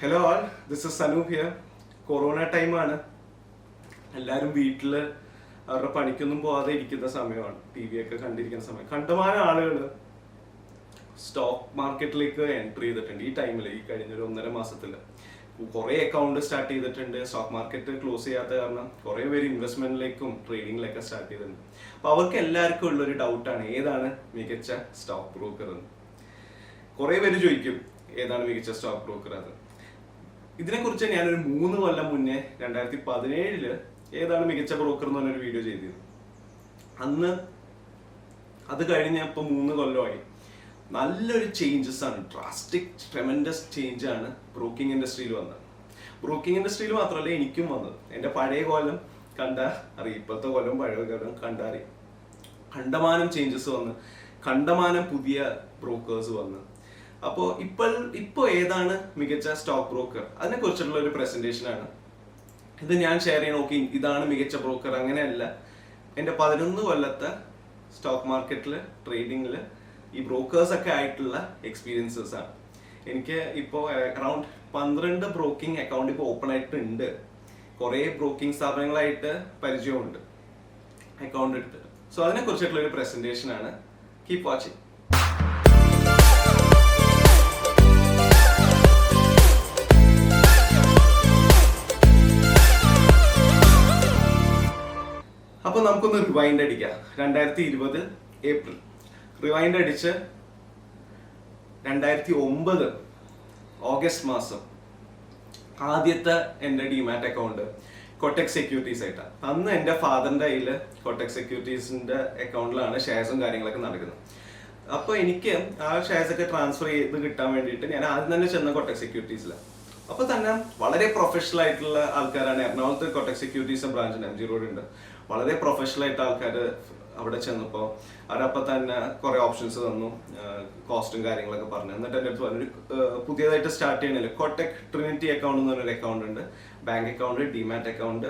Hello all, this is Sanoop here. Corona ടൈമാണ്. എല്ലാവരും വീട്ടിൽ അവരുടെ പണിക്കൊന്നും പോകാതെ ഇരിക്കുന്ന സമയമാണ്. ടി വി ഒക്കെ കണ്ടിരിക്കുന്ന സമയം. കണ്ടമാനം ആളുകൾ സ്റ്റോക്ക് മാർക്കറ്റിലേക്ക് എൻട്രി ചെയ്തിട്ടുണ്ട്. ഈ ടൈമിൽ, ഈ കഴിഞ്ഞൊരു 1.5 മാസത്തിൽ കുറേ അക്കൗണ്ട് സ്റ്റാർട്ട് ചെയ്തിട്ടുണ്ട്. സ്റ്റോക്ക് മാർക്കറ്റ് ക്ലോസ് ചെയ്യാത്ത കാരണം കുറേ പേര് ഇൻവെസ്റ്റ്മെന്റിലേക്കും ട്രേഡിങ്ങിലേക്കും സ്റ്റാർട്ട് ചെയ്തിട്ടുണ്ട്. അപ്പോൾ അവർക്ക് എല്ലാവർക്കും ഉള്ളൊരു ഡൗട്ടാണ്, ഏതാണ് മികച്ച സ്റ്റോക്ക് ബ്രോക്കർ എന്ന്. കുറേ പേര് ചോദിക്കും ഏതാണ് മികച്ച സ്റ്റോക്ക് ബ്രോക്കർ അത്. ഇതിനെക്കുറിച്ച് ഞാനൊരു 3 കൊല്ലം മുന്നേ 2017 ഏതാണ് മികച്ച ബ്രോക്കർ എന്ന് പറഞ്ഞൊരു വീഡിയോ ചെയ്തിരുന്നു. അന്ന് അത് കഴിഞ്ഞ ഇപ്പോൾ 3 കൊല്ലമായി. നല്ലൊരു ചേഞ്ചസ് ആണ്, ഡ്രാസ്റ്റിക് ട്രെമൻഡസ് ചേഞ്ച് ആണ് ബ്രോക്കിംഗ് ഇൻഡസ്ട്രിയിൽ വന്നത്. ബ്രോക്കിംഗ് ഇൻഡസ്ട്രിയിൽ മാത്രമല്ല എനിക്കും വന്നത്. എൻ്റെ പഴയ കൊല്ലം കണ്ട അറിയാം, ഇപ്പോഴത്തെ കൊല്ലം പഴയ കൊല്ലം കണ്ടറിയാം. കണ്ടമാനം ചേഞ്ചസ് വന്ന്, കണ്ടമാനം പുതിയ ബ്രോക്കേഴ്സ് വന്ന്. അപ്പോൾ ഇപ്പോൾ ഏതാണ് മികച്ച സ്റ്റോക്ക് ബ്രോക്കർ അതിനെ കുറിച്ചുള്ള ഒരു പ്രസന്റേഷൻ ആണ് ഇത്. ഞാൻ ഷെയർ ചെയ്യണം. ഓക്കെ, ഇതാണ് മികച്ച ബ്രോക്കർ അങ്ങനെയല്ല. എൻ്റെ 11 കൊല്ലത്തെ സ്റ്റോക്ക് മാർക്കറ്റിൽ ട്രേഡിങ്ങിൽ ഈ ബ്രോക്കേഴ്സ് ഒക്കെ ആയിട്ടുള്ള എക്സ്പീരിയൻസസ് ആണ്. എനിക്ക് ഇപ്പോൾ അറൗണ്ട് 12 ബ്രോക്കിംഗ് അക്കൗണ്ട് ഇപ്പോൾ ഓപ്പൺ ആയിട്ടുണ്ട്. കുറേ ബ്രോക്കിംഗ് സ്ഥാപനങ്ങളായിട്ട് പരിചയമുണ്ട് അക്കൗണ്ട് എടുത്തിട്ട്. സോ അതിനെ കുറിച്ചിട്ടുള്ള ഒരു പ്രസന്റേഷൻ ആണ്. Keep watching. അപ്പൊ നമുക്കൊന്ന് റിവൈൻഡ് അടിക്കാം. 2020 ഏപ്രിൽ റിവൈൻഡ് അടിച്ച് 2009 ഓഗസ്റ്റ് മാസം ആദ്യത്തെ എൻ്റെ ഡിമാറ്റ് അക്കൗണ്ട് കൊട്ടക് സെക്യൂരിറ്റീസ് ആയിട്ടാണ്. അന്ന് എൻ്റെ ഫാദറിൻ്റെ കയ്യിൽ കൊട്ടക് സെക്യൂരിറ്റീസിന്റെ അക്കൗണ്ടിലാണ് ഷെയർസും കാര്യങ്ങളൊക്കെ നടക്കുന്നത്. അപ്പോൾ എനിക്ക് ആ ഷെയർസ് ഒക്കെ ട്രാൻസ്ഫർ ചെയ്ത് കിട്ടാൻ വേണ്ടിയിട്ട് ഞാൻ ആദ്യം തന്നെ ചെന്ന കൊട്ടക് സെക്യൂരിറ്റീസിലാണ്. അപ്പോൾ തന്നെ വളരെ പ്രൊഫഷണൽ ആയിട്ടുള്ള ആൾക്കാരാണ്. എറണാകുളത്ത് കൊട്ടക് സെക്യൂരിറ്റീസ് ബ്രാഞ്ചിന് MG റോഡ് ഉണ്ട്. വളരെ പ്രൊഫഷണൽ ആയിട്ട് ആൾക്കാർ അവിടെ ചെന്നപ്പോൾ അവരപ്പോൾ തന്നെ കുറേ ഓപ്ഷൻസ് തന്നു, കോസ്റ്റും കാര്യങ്ങളൊക്കെ പറഞ്ഞു. എന്നിട്ട് എൻ്റെ അടുത്ത് പറഞ്ഞൊരു പുതിയതായിട്ട് സ്റ്റാർട്ട് ചെയ്യണില്ല, കൊട്ടക് ട്രിനിറ്റി അക്കൗണ്ട് എന്ന് പറഞ്ഞൊരു അക്കൗണ്ട് ഉണ്ട്. Bank account, demat account,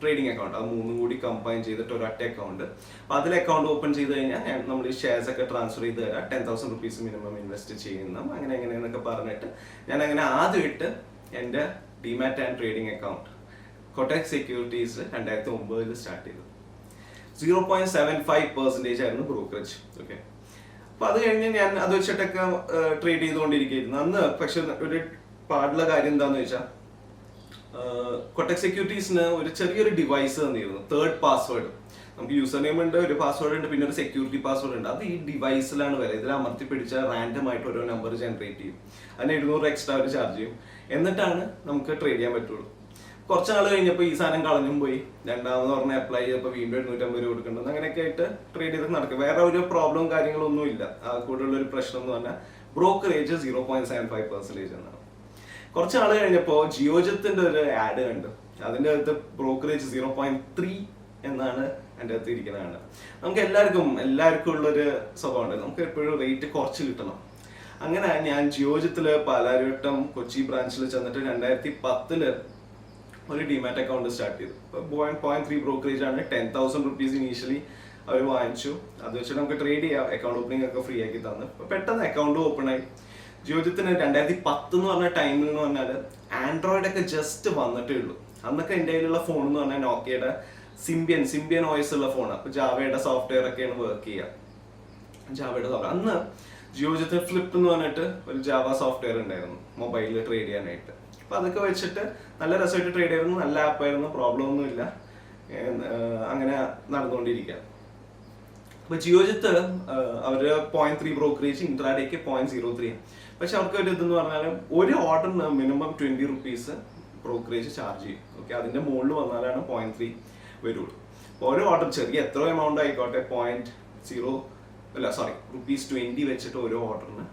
trading account, അത് 3 കൂടി കമ്പൈൻ ചെയ്തിട്ട് ഒരൊറ്റ അക്കൗണ്ട്. അപ്പോൾ അതിൽ അക്കൗണ്ട് ഓപ്പൺ ചെയ്ത് കഴിഞ്ഞാൽ നമ്മൾ ഈ ഷെയർസ് ഒക്കെ ട്രാൻസ്ഫർ ചെയ്ത് തരാം, 10,000 റുപ്പീസ് മിനിമം ഇൻവെസ്റ്റ് ചെയ്യുന്ന അങ്ങനെ എങ്ങനെയെന്നൊക്കെ പറഞ്ഞിട്ട് ഞാൻ അങ്ങനെ ആദ്യമായിട്ട് എൻ്റെ demat and trading account Kotak securities 2009 start ചെയ്തു. 0.75% ആയിരുന്നു ബ്രോക്കറേജ്. ഓക്കെ, അപ്പൊ അത് കഴിഞ്ഞ് ഞാൻ അത് വെച്ചിട്ടൊക്കെ ട്രേഡ് ചെയ്തുകൊണ്ടിരിക്കുകയായിരുന്നു അന്ന്. പക്ഷെ ഒരു പാടുള്ള കാര്യം എന്താന്ന് വെച്ചാൽ, കൊട്ടക് സെക്യൂരിറ്റീസിന് ഒരു ചെറിയൊരു ഡിവൈസ് തന്നിരുന്നു, 3rd പാസ്വേഡ്. നമുക്ക് യൂസർ നെയിം ഉണ്ട്, ഒരു പാസ്വേഡ് ഉണ്ട്, പിന്നെ ഒരു സെക്യൂരിറ്റി പാസ്വേഡ് ഉണ്ട്. അത് ഈ ഡിവൈസിലാണ് വരെ. ഇതിൽ അമർത്തി പിടിച്ചാൽ റാൻഡം ആയിട്ട് ഓരോ നമ്പർ ജനറേറ്റ് ചെയ്യും. അതിന് 700 എക്സ്ട്രാ അവർ ചാർജ് ചെയ്യും. എന്നിട്ടാണ് നമുക്ക് ട്രേഡ് ചെയ്യാൻ പറ്റുള്ളൂ. കുറച്ച് നാൾ കഴിഞ്ഞപ്പോൾ ഈ സാധനം കളഞ്ഞും പോയി. രണ്ടാമത് പറഞ്ഞ അപ്ലൈ ചെയ്തപ്പോൾ വീണ്ടും 750 രൂപ കൊടുക്കേണ്ടത്. അങ്ങനെയൊക്കെ ആയിട്ട് ട്രേഡ് ചെയ്ത് നടക്കും. വേറെ ഒരു പ്രോബ്ലവും കാര്യങ്ങളൊന്നും ഇല്ല. കൂടുതലുള്ള ഒരു പ്രശ്നം എന്ന് പറഞ്ഞാൽ ബ്രോക്കറേജ് 0.75% എന്നാണ്. കുറച്ച് നാൾ കഴിഞ്ഞപ്പോൾ ജിയോജത്തിന്റെ ഒരു ആഡ് കണ്ടു. അതിൻ്റെ അകത്ത് ബ്രോക്കറേജ് 0.3 എന്നാണ് എൻ്റെ അകത്ത് ഇരിക്കുന്നതാണ്. നമുക്ക് എല്ലാവർക്കും ഉള്ളൊരു സ്വഭാവമുണ്ട്, നമുക്ക് എപ്പോഴും റേറ്റ് കുറച്ച് കിട്ടണം. അങ്ങനെ ഞാൻ ജിയോജത്തില് പാലാരിവട്ടം കൊച്ചി ബ്രാഞ്ചിൽ ചെന്നിട്ട് 2010 ഒരു ഡിമാറ്റ് അക്കൗണ്ട് സ്റ്റാർട്ട് ചെയ്തു. 0.3 ബ്രോക്കറേജ് ആണ്. 10,000 റുപ്പീസ് ഇനീഷ്യലി അവർ വാങ്ങിച്ചു. അത് വെച്ചിട്ട് നമുക്ക് ട്രേഡ് ചെയ്യാം. അക്കൗണ്ട് ഓപ്പണിംഗ് ഒക്കെ ഫ്രീ ആക്കി തന്നു. പെട്ടെന്ന് അക്കൗണ്ട് ഓപ്പൺ ആയി. ജിയോജത്തിന് 2010 എന്ന് പറഞ്ഞ ടൈമിൽ എന്ന് പറഞ്ഞാൽ ആൻഡ്രോയിഡ് ഒക്കെ ജസ്റ്റ് വന്നിട്ടേ ഉള്ളൂ. അന്നൊക്കെ എൻ്റെ കയ്യിലുള്ള ഫോൺ എന്ന് പറഞ്ഞാൽ നോക്കിയയുടെ സിംബിയൻ OS ഉള്ള ഫോണാണ്. അപ്പൊ ജാവയുടെ സോഫ്റ്റ്വെയർ ഒക്കെയാണ് വർക്ക് ചെയ്യുക. ജാവയുടെ സോഫ്റ്റ്വെയർ അന്ന് ജിയോജത്തിന് ഫ്ലിപ്പ് എന്ന് പറഞ്ഞിട്ട് ഒരു ജാവ സോഫ്റ്റ്വെയർ ഉണ്ടായിരുന്നു മൊബൈലിൽ ട്രേഡ് ചെയ്യാനായിട്ട്. അപ്പൊ അതൊക്കെ വെച്ചിട്ട് നല്ല രസമായിട്ട് ട്രേഡ് ആയിരുന്നു. നല്ല ആപ്പായിരുന്നു, പ്രോബ്ലം ഒന്നുമില്ല. അങ്ങനെ നടന്നുകൊണ്ടിരിക്കുക. അപ്പൊ ജിയോജിത്ത് അവര് 0.3 ബ്രോക്കറേജ്, ഇൻട്രാഡേക്ക് 0.03. പക്ഷെ അവർക്ക് ഒരു ഇതെന്ന് പറഞ്ഞാൽ ഒരു ഓർഡറിന് മിനിമം 20 റുപ്പീസ് ബ്രോക്കറേജ് ചാർജ് ചെയ്യും. ഓക്കെ, അതിന്റെ മുകളിൽ വന്നാലാണ് 0.3 വരുള്ളൂ. ഓരോ ഓർഡർ ചെറിയ എത്ര എമൗണ്ട് ആയിക്കോട്ടെ, ₹20 വെച്ചിട്ട് ഓരോ ഓർഡറിന്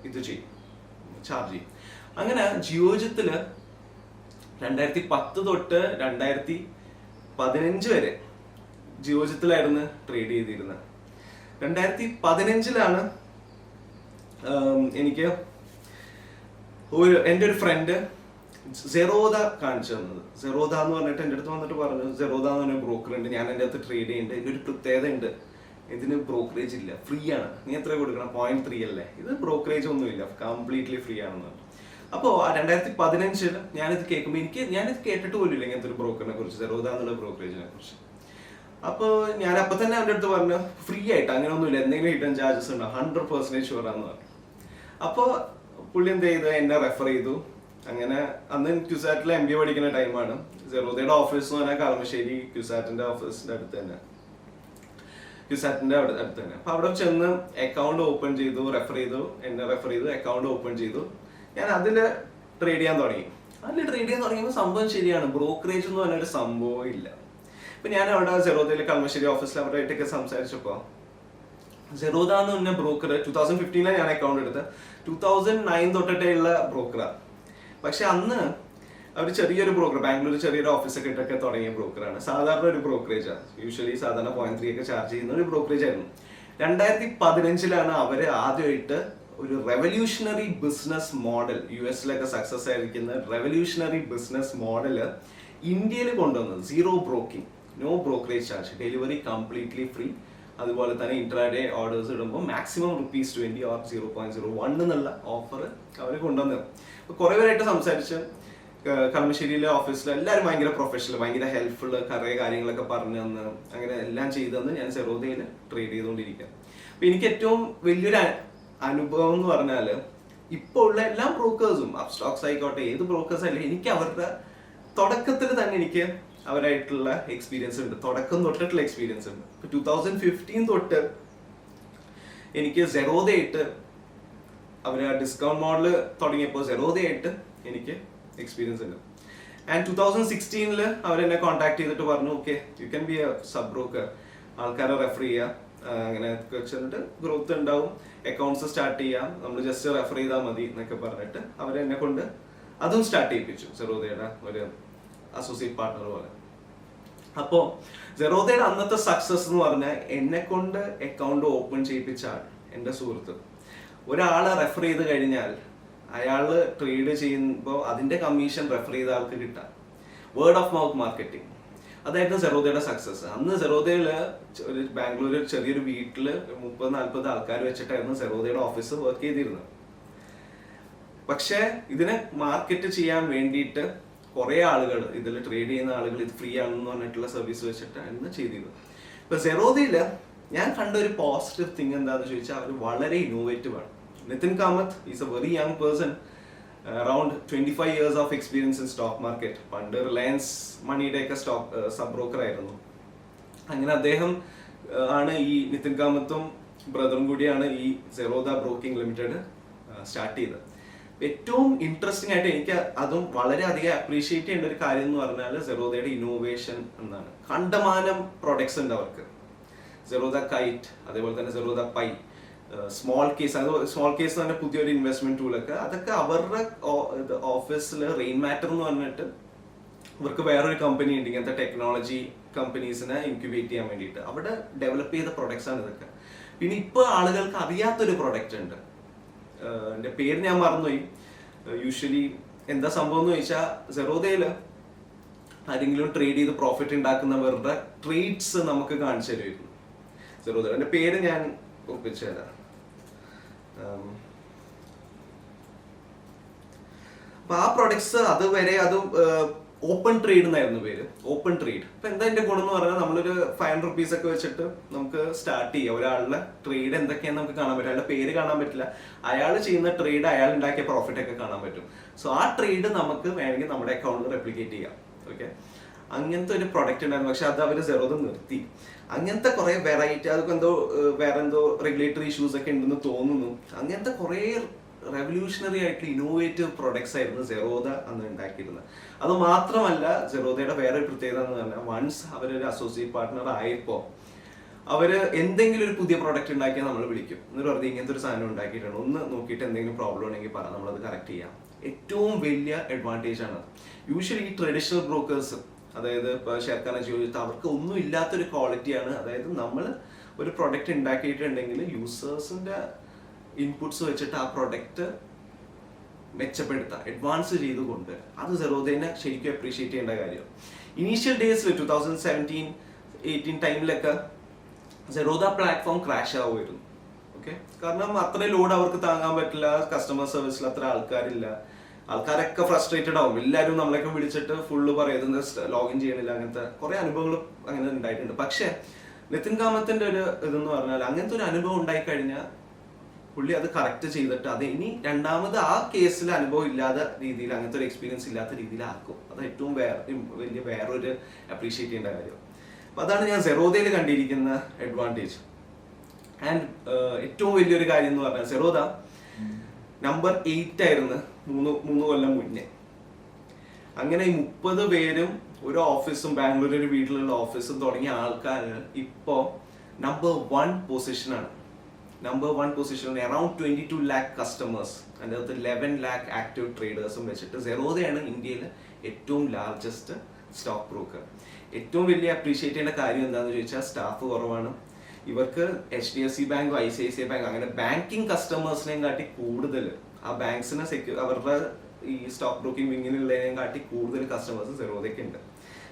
ഇത് ചെയ്യും, ചാർജ് ചെയ്യും. അങ്ങനെ ജിയോജത്തില് 2010 തൊട്ട് 2015 വരെ ജിയോജത്തിലായിരുന്നു ട്രേഡ് ചെയ്തിരുന്നത്. 2015 എനിക്ക് എൻ്റെ ഒരു ഫ്രണ്ട് സെറോദ കാണിച്ചു തന്നത്. സെറോദ എന്ന് പറഞ്ഞിട്ട് എൻ്റെ അടുത്ത് വന്നിട്ട് പറഞ്ഞു, സെറോദ എന്ന് പറഞ്ഞ ബ്രോക്കർ ഉണ്ട്, ഞാൻ എൻ്റെ അടുത്ത് ട്രേഡ് ചെയ്യുന്നുണ്ട്. ഇതിൻ്റെ ഒരു പ്രത്യേകത ഉണ്ട്, ഇതിന് ബ്രോക്കറേജ് ഇല്ല, ഫ്രീ ആണ്. നീ എത്ര കൊടുക്കണം? 0.3 അല്ലേ? ഇത് ബ്രോക്കറേജ് ഒന്നുമില്ല, കംപ്ലീറ്റ്ലി ഫ്രീ ആണെന്ന് പറഞ്ഞു. അപ്പോൾ 2015 ഞാനിത് കേൾക്കുമ്പോൾ ഞാനിത് കേട്ടിട്ട് പോലും ഇല്ല ഇങ്ങനത്തെ ഒരു ബ്രോക്കറിനെ കുറിച്ച്, സെറോദ എന്നുള്ള ബ്രോക്കറേജിനെ കുറിച്ച്. അപ്പോൾ ഞാൻ അപ്പൊ തന്നെ അവൻ്റെ അടുത്ത് പറഞ്ഞു ഫ്രീ ആയിട്ട് അങ്ങനെയൊന്നുമില്ല, എന്തെങ്കിലും ഹിഡൻ ചാർജസ് ഉണ്ടോ, 100% ഷുവറാന്ന് പറഞ്ഞു. അപ്പോൾ പുള്ളി എന്ത് ചെയ്തു, എന്നെ റെഫർ ചെയ്തു. അങ്ങനെ അന്ന് ക്യുസാറ്റിലെ MBA പഠിക്കുന്ന ടൈമാണ്. സെറോദയുടെ ഓഫീസ് എന്ന് പറഞ്ഞാൽ കളമശ്ശേരി ക്യുസാറ്റിന്റെ ഓഫീസിന്റെ അടുത്ത് തന്നെ, ക്യുസാറ്റിന്റെ അടുത്ത് തന്നെ. അപ്പൊ അവിടെ ചെന്ന് അക്കൗണ്ട് ഓപ്പൺ ചെയ്തു, എന്നെ റെഫർ ചെയ്തു, അക്കൗണ്ട് ഓപ്പൺ ചെയ്തു. ഞാൻ അതില് ട്രേഡ് ചെയ്യാൻ തുടങ്ങി. തുടങ്ങിയപ്പോൾ സംഭവം ശരിയാണ്, ബ്രോക്കറേജ് എന്ന് പറഞ്ഞൊരു സംഭവം ഇല്ല. ഇപ്പൊ ഞാൻ അവിടെ സെറോദയിലെ കളമശ്ശേരി ഓഫീസിൽ അവരുമായിട്ടൊക്കെ സംസാരിച്ചപ്പോ, സെറോദ എന്ന് പറഞ്ഞ ബ്രോക്കർ 2015 ഞാൻ അക്കൗണ്ട് എടുത്ത്, 2009 തൊട്ടിട്ടേ ഉള്ള ബ്രോക്കറാണ്. പക്ഷെ അന്ന് അവർ ചെറിയൊരു ബ്രോക്കർ, ബാംഗ്ലൂർ ചെറിയൊരു ഓഫീസൊക്കെ ഇട്ടൊക്കെ തുടങ്ങിയ ബ്രോക്കറാണ്. സാധാരണ ഒരു ബ്രോക്കറേജാണ്, യൂഷ്വലി സാധാരണ 0.3 ഒക്കെ ചാർജ് ചെയ്യുന്ന ഒരു ബ്രോക്കറേജ് ആയിരുന്നു. 2015 അവര് ആദ്യമായിട്ട് ഒരു revolutionary business model, US success ആയിരിക്കുന്ന റെവല്യൂഷണറി ബിസിനസ് മോഡല് ഇന്ത്യയിൽ കൊണ്ടുവന്നത്. 0 broking, no brokerage charge, delivery completely free. അതുപോലെ തന്നെ ഇൻട്രാഡേ ഓർഡേഴ്സ് ഇടുമ്പോൾ മാക്സിമം ₹20 or 0.01 എന്നുള്ള ഓഫർ അവർ കൊണ്ടുവന്നത്. കുറെ പേരായിട്ട് സംസാരിച്ച് കളമശ്ശേരിയിലെ ഓഫീസിൽ എല്ലാവരും ഭയങ്കര പ്രൊഫഷണൽ, ഭയങ്കര ഹെൽപ്ഫുൾ, കുറേ കാര്യങ്ങളൊക്കെ പറഞ്ഞു തന്ന് അങ്ങനെ എല്ലാം ചെയ്തെന്ന് ഞാൻ സെറോദയിൽ ട്രേഡ് ചെയ്തുകൊണ്ടിരിക്കുക. അപ്പൊ എനിക്ക് ഏറ്റവും വലിയൊരു അനുഭവം എന്ന് പറഞ്ഞാൽ, ഇപ്പോൾ ഉള്ള എല്ലാ ബ്രോക്കേഴ്സും, അപ്സ്റ്റോക്സ് ആയിക്കോട്ടെ ഏത് ബ്രോക്കേഴ്സ് ആയാലും, എനിക്ക് അവരുടെ തുടക്കത്തിൽ തന്നെ എനിക്ക് അവരായിട്ടുള്ള എക്സ്പീരിയൻസ് ഉണ്ട്, തുടക്കം തൊട്ടിട്ടുള്ള എക്സ്പീരിയൻസ് ഉണ്ട്. ഇപ്പൊ 2015 തൊട്ട് എനിക്ക് സെറോദയായിട്ട് അവർ ഡിസ്കൗണ്ട് മോഡൽ തുടങ്ങിയപ്പോൾ സെറോദയായിട്ട് എനിക്ക് എക്സ്പീരിയൻസ് ഉണ്ട്. ആൻഡ് 2016 അവരെന്നെ കോൺടാക്ട് ചെയ്തിട്ട് പറഞ്ഞു, okay you can be A sub broker, ആൾക്കാരെ റെഫർ ചെയ്യുക, അങ്ങനെ വെച്ചിട്ട് ഗ്രോത്ത് ഉണ്ടാവും, അക്കൗണ്ട്സ് സ്റ്റാർട്ട് ചെയ്യാം, നമ്മൾ ജസ്റ്റ് റെഫർ ചെയ്താൽ മതി എന്നൊക്കെ പറഞ്ഞിട്ട് അവരെന്നെ കൊണ്ട് അതും സ്റ്റാർട്ട് ചെയ്യിപ്പിച്ചു, സെറോദയുടെ ഒരു അസോസിയേറ്റ് പാർട്ണർ പോലെ. അപ്പോൾ സെറോദയുടെ അന്നത്തെ സക്സസ് എന്ന് പറഞ്ഞാൽ, എന്നെ കൊണ്ട് അക്കൗണ്ട് ഓപ്പൺ ചെയ്യിപ്പിച്ച ആൾ, എൻ്റെ സുഹൃത്ത്. ഒരാളെ റെഫർ ചെയ്ത് കഴിഞ്ഞാൽ അയാള് ട്രേഡ് ചെയ്യുമ്പോൾ അതിന്റെ കമ്മീഷൻ റെഫർ ചെയ്ത ആൾക്ക് കിട്ടാം. വേർഡ് ഓഫ് മൗത്ത് മാർക്കറ്റിംഗ്, അതായിരുന്നു സെറോദയുടെ സക്സസ്. അന്ന് സെറോദയില് ഒരു ബാംഗ്ലൂരിൽ ചെറിയൊരു വീട്ടില് 30-40 ആൾക്കാർ വെച്ചിട്ടായിരുന്നു സെറോദയുടെ ഓഫീസ് വർക്ക് ചെയ്തിരുന്നത്. പക്ഷെ ഇതിനെ മാർക്കറ്റ് ചെയ്യാൻ വേണ്ടിയിട്ട് കുറെ ആളുകൾ, ഇതിൽ ട്രേഡ് ചെയ്യുന്ന ആളുകൾ ഇത് ഫ്രീ ആണെന്ന് പറഞ്ഞിട്ടുള്ള സർവീസ് വെച്ചിട്ടായിരുന്നു ചെയ്തിരുന്നത്. ഇപ്പൊ സെറോദയില് ഞാൻ കണ്ട ഒരു പോസിറ്റീവ് തിങ് എന്താന്ന് ചോദിച്ചാൽ, അവർ വളരെ ഇന്നോവേറ്റീവ് ആണ്. Nithin Kamath is a very young person, around 25 years of experience in stock market. പണ്ട് റിലയൻസ് മണിയുടെ ഒക്കെ സ്റ്റോക്ക് സബ് ബ്രോക്കർ ആയിരുന്നു. അങ്ങനെ അദ്ദേഹം ആണ്, ഈ നിതിൻ കാമത്തും ബ്രദറും കൂടിയാണ് ഈ സെറോദ ബ്രോക്കിംഗ് ലിമിറ്റഡ് സ്റ്റാർട്ട് ചെയ്തത്. ഏറ്റവും ഇൻട്രസ്റ്റിംഗ് ആയിട്ട് എനിക്ക് അതും വളരെ അധികം അപ്രീഷിയേറ്റ് ചെയ്യേണ്ട ഒരു കാര്യം എന്ന് പറഞ്ഞാൽ സെറോദയുടെ ഇന്നോവേഷൻ എന്നാണ്. കണ്ടമാനം പ്രൊഡക്ട്സ് ഉണ്ട് അവർക്ക്. സെറോദ കൈറ്റ്, അതേപോലെ തന്നെ സെറോദ പൈ, സ്മോൾ കേസ് തന്നെ പുതിയൊരു ഇൻവെസ്റ്റ്മെന്റ് ടൂളൊക്കെ, അതൊക്കെ അവരുടെ ഓഫീസിൽ റെയിൻ മാറ്റർ എന്ന് പറഞ്ഞിട്ട് ഇവർക്ക് വേറൊരു കമ്പനി ഉണ്ട് ഇങ്ങനത്തെ ടെക്നോളജി കമ്പനീസിനെ ഇൻക്യുബേറ്റ് ചെയ്യാൻ വേണ്ടിയിട്ട്. അവിടെ ഡെവലപ്പ് ചെയ്ത പ്രൊഡക്ട്സ് ആണ് ഇതൊക്കെ. പിന്നെ ഇപ്പൊ ആളുകൾക്ക് അറിയാത്തൊരു പ്രൊഡക്റ്റ് ഉണ്ട്, എൻ്റെ പേര് ഞാൻ മറന്നുപോയി. യൂഷ്വലി എന്താ സംഭവം എന്ന് ചോദിച്ചാൽ, സെറോദയില് ആരെങ്കിലും ട്രേഡ് ചെയ്ത് പ്രോഫിറ്റ് ഉണ്ടാക്കുന്നവരുടെ ട്രേഡ്സ് നമുക്ക് കാണിച്ചു തരുമായിരുന്നു സെറോദ. എൻ്റെ പേര് ഞാൻ ഒപ്പിച്ചു തരാം. അപ്പൊ ആ പ്രൊഡക്ട്സ് അതുവരെ അതും ഓപ്പൺ ട്രേഡ് എന്നായിരുന്നു പേര്, ഓപ്പൺ ട്രേഡ്. അപ്പൊ എന്താ എന്റെ ഗുണം എന്ന് പറഞ്ഞാൽ, നമ്മളൊരു 500 rupees ഒക്കെ വെച്ചിട്ട് നമുക്ക് സ്റ്റാർട്ട് ചെയ്യാം. ഒരാളുടെ ട്രേഡ് എന്തൊക്കെയാന്ന് നമുക്ക് കാണാൻ പറ്റും, അയാളുടെ പേര് കാണാൻ പറ്റില്ല, അയാൾ ചെയ്യുന്ന ട്രേഡ്, അയാൾ ഉണ്ടാക്കിയ പ്രോഫിറ്റ് ഒക്കെ കാണാൻ പറ്റും. സോ ആ ട്രേഡ് നമുക്ക് വേണമെങ്കിൽ നമ്മുടെ അക്കൗണ്ടിൽ റെപ്ലിക്കേറ്റ് ചെയ്യാം. ഓക്കെ, അങ്ങനത്തെ ഒരു പ്രൊഡക്റ്റ് ഉണ്ടായിരുന്നു. പക്ഷെ അത് അവർ സെറോദ നിർത്തി. അങ്ങനത്തെ കുറെ വെറൈറ്റി, അതൊക്കെ വേറെ എന്തോ റെഗുലേറ്ററി ഇഷ്യൂസ് ഒക്കെ ഉണ്ടെന്ന് തോന്നുന്നു. അങ്ങനത്തെ കുറെ റെവല്യൂഷണറി ആയിട്ടുള്ള ഇന്നോവേറ്റീവ് പ്രൊഡക്ട്സ് ആയിരുന്നു സെറോദ അന്ന് ഉണ്ടാക്കിയിരുന്നത്. അത് മാത്രമല്ല, സെറോദയുടെ വേറെ പ്രത്യേകത എന്ന് പറഞ്ഞാൽ, വൺസ് അവരൊരു അസോസിയേറ്റ് പാർട്ട്ണർ ആയപ്പോൾ അവര് എന്തെങ്കിലും ഒരു പുതിയ പ്രൊഡക്റ്റ് ഉണ്ടാക്കിയാൽ നമ്മൾ വിളിക്കും, എന്നിട്ട് പറഞ്ഞ് ഇങ്ങനത്തെ ഒരു സാധനം ഉണ്ടാക്കിയിട്ടുണ്ട്, ഒന്ന് നോക്കിയിട്ട് എന്തെങ്കിലും പ്രോബ്ലം ഉണ്ടെങ്കിൽ പറ, നമ്മളത് കറക്റ്റ് ചെയ്യാം. ഏറ്റവും വലിയ അഡ്വാൻറ്റേജ് ആണ്. യൂഷ്വലി ഈ ട്രഡീഷണൽ ബ്രോക്കേഴ്സ്, അതായത് ഇപ്പോൾ ഷെയർഖാനെ ചോദിച്ചിട്ട് അവർക്ക് ഒന്നും ഇല്ലാത്തൊരു ക്വാളിറ്റിയാണ്. അതായത് നമ്മൾ ഒരു പ്രൊഡക്റ്റ് ഉണ്ടാക്കിയിട്ടുണ്ടെങ്കിൽ യൂസേഴ്സിന്റെ ഇൻപുട്സ് വെച്ചിട്ട് ആ പ്രൊഡക്റ്റ് മെച്ചപ്പെടുത്താം, അഡ്വാൻസ് ചെയ്തുകൊണ്ട്. അത് സെറോദയെ ശരിക്കും അപ്രീഷിയേറ്റ് ചെയ്യേണ്ട കാര്യമാണ്. ഇനീഷ്യൽ ഡേയ്സിൽ 2017-18 ടൈമിലൊക്കെ സെറോദ പ്ലാറ്റ്ഫോം ക്രാഷ് ആവുമായിരുന്നു. ഓക്കെ, കാരണം അത്രയും ലോഡ് അവർക്ക് താങ്ങാൻ പറ്റില്ല, കസ്റ്റമർ സർവീസിൽ അത്ര ആൾക്കാരില്ല, ആൾക്കാരൊക്കെ ഫ്രസ്ട്രേറ്റഡ് ആവും. എല്ലാവരും നമ്മളൊക്കെ വിളിച്ചിട്ട് ഫുള്ള് പറയുന്നത് ലോഗിൻ ചെയ്യണില്ല, അങ്ങനത്തെ കുറെ അനുഭവങ്ങൾ അങ്ങനെ ഉണ്ടായിട്ടുണ്ട്. പക്ഷെ നിതിൻ കാമത്തിന്റെ ഒരു ഇതെന്ന് പറഞ്ഞാൽ അങ്ങനത്തെ ഒരു അനുഭവം ഉണ്ടായിക്കഴിഞ്ഞാൽ പുള്ളി അത് കറക്റ്റ് ചെയ്തിട്ട് അത് ഇനി രണ്ടാമത് ആ കേസിൽ അനുഭവം ഇല്ലാത്ത രീതിയിൽ, അങ്ങനത്തെ ഒരു എക്സ്പീരിയൻസ് ഇല്ലാത്ത രീതിയിൽ ആക്കും. അത് ഏറ്റവും വലിയ വേറൊരു അപ്രീഷിയേറ്റ് ചെയ്യേണ്ട കാര്യം. അപ്പൊ അതാണ് ഞാൻ സെറോദയിൽ കണ്ടിരിക്കുന്ന അഡ്വാൻറ്റേജ്. ആൻഡ് ഏറ്റവും വലിയൊരു കാര്യം എന്ന് പറഞ്ഞാൽ സെറോദ നമ്പർ 8 ആയിരുന്നു മൂന്ന് കൊല്ലം മുന്നേ. അങ്ങനെ ഈ 30 പേരും ഒരു ഓഫീസും ബാംഗ്ലൂർ ഒരു വീട്ടിലുള്ള ഓഫീസും തുടങ്ങിയ ആൾക്കാർ ഇപ്പോ നമ്പർ 1 പൊസിഷനാണ്. Number 1 position, around 22 lakh customers, അതിൻ്റെ അകത്ത് 11 lakh ആക്റ്റീവ് ട്രേഡേഴ്സും വെച്ചിട്ട് സെറോദയാണ് ഇന്ത്യയിലെ ഏറ്റവും ലാർജസ്റ്റ് സ്റ്റോക്ക് ബ്രോക്കർ. ഏറ്റവും വലിയ അപ്രീഷിയേറ്റ് ചെയ്യേണ്ട കാര്യം എന്താണെന്ന് ചോദിച്ചാൽ സ്റ്റാഫ് കുറവാണ്. ഇവർക്ക് HDFC ബാങ്ക്, ICICI ബാങ്ക് അങ്ങനെ ബാങ്കിങ് കസ്റ്റമേഴ്സിനെയും കാട്ടി കൂടുതൽ, ആ ബാങ്ക്സിനെ അവരുടെ ഈ സ്റ്റോക്ക് ബ്രോക്കിംഗ് വിങ്ങിനുള്ളതിനെയും കാട്ടി കൂടുതൽ കസ്റ്റമേഴ്സ് സെറോദയ്ക്ക് ഉണ്ട്.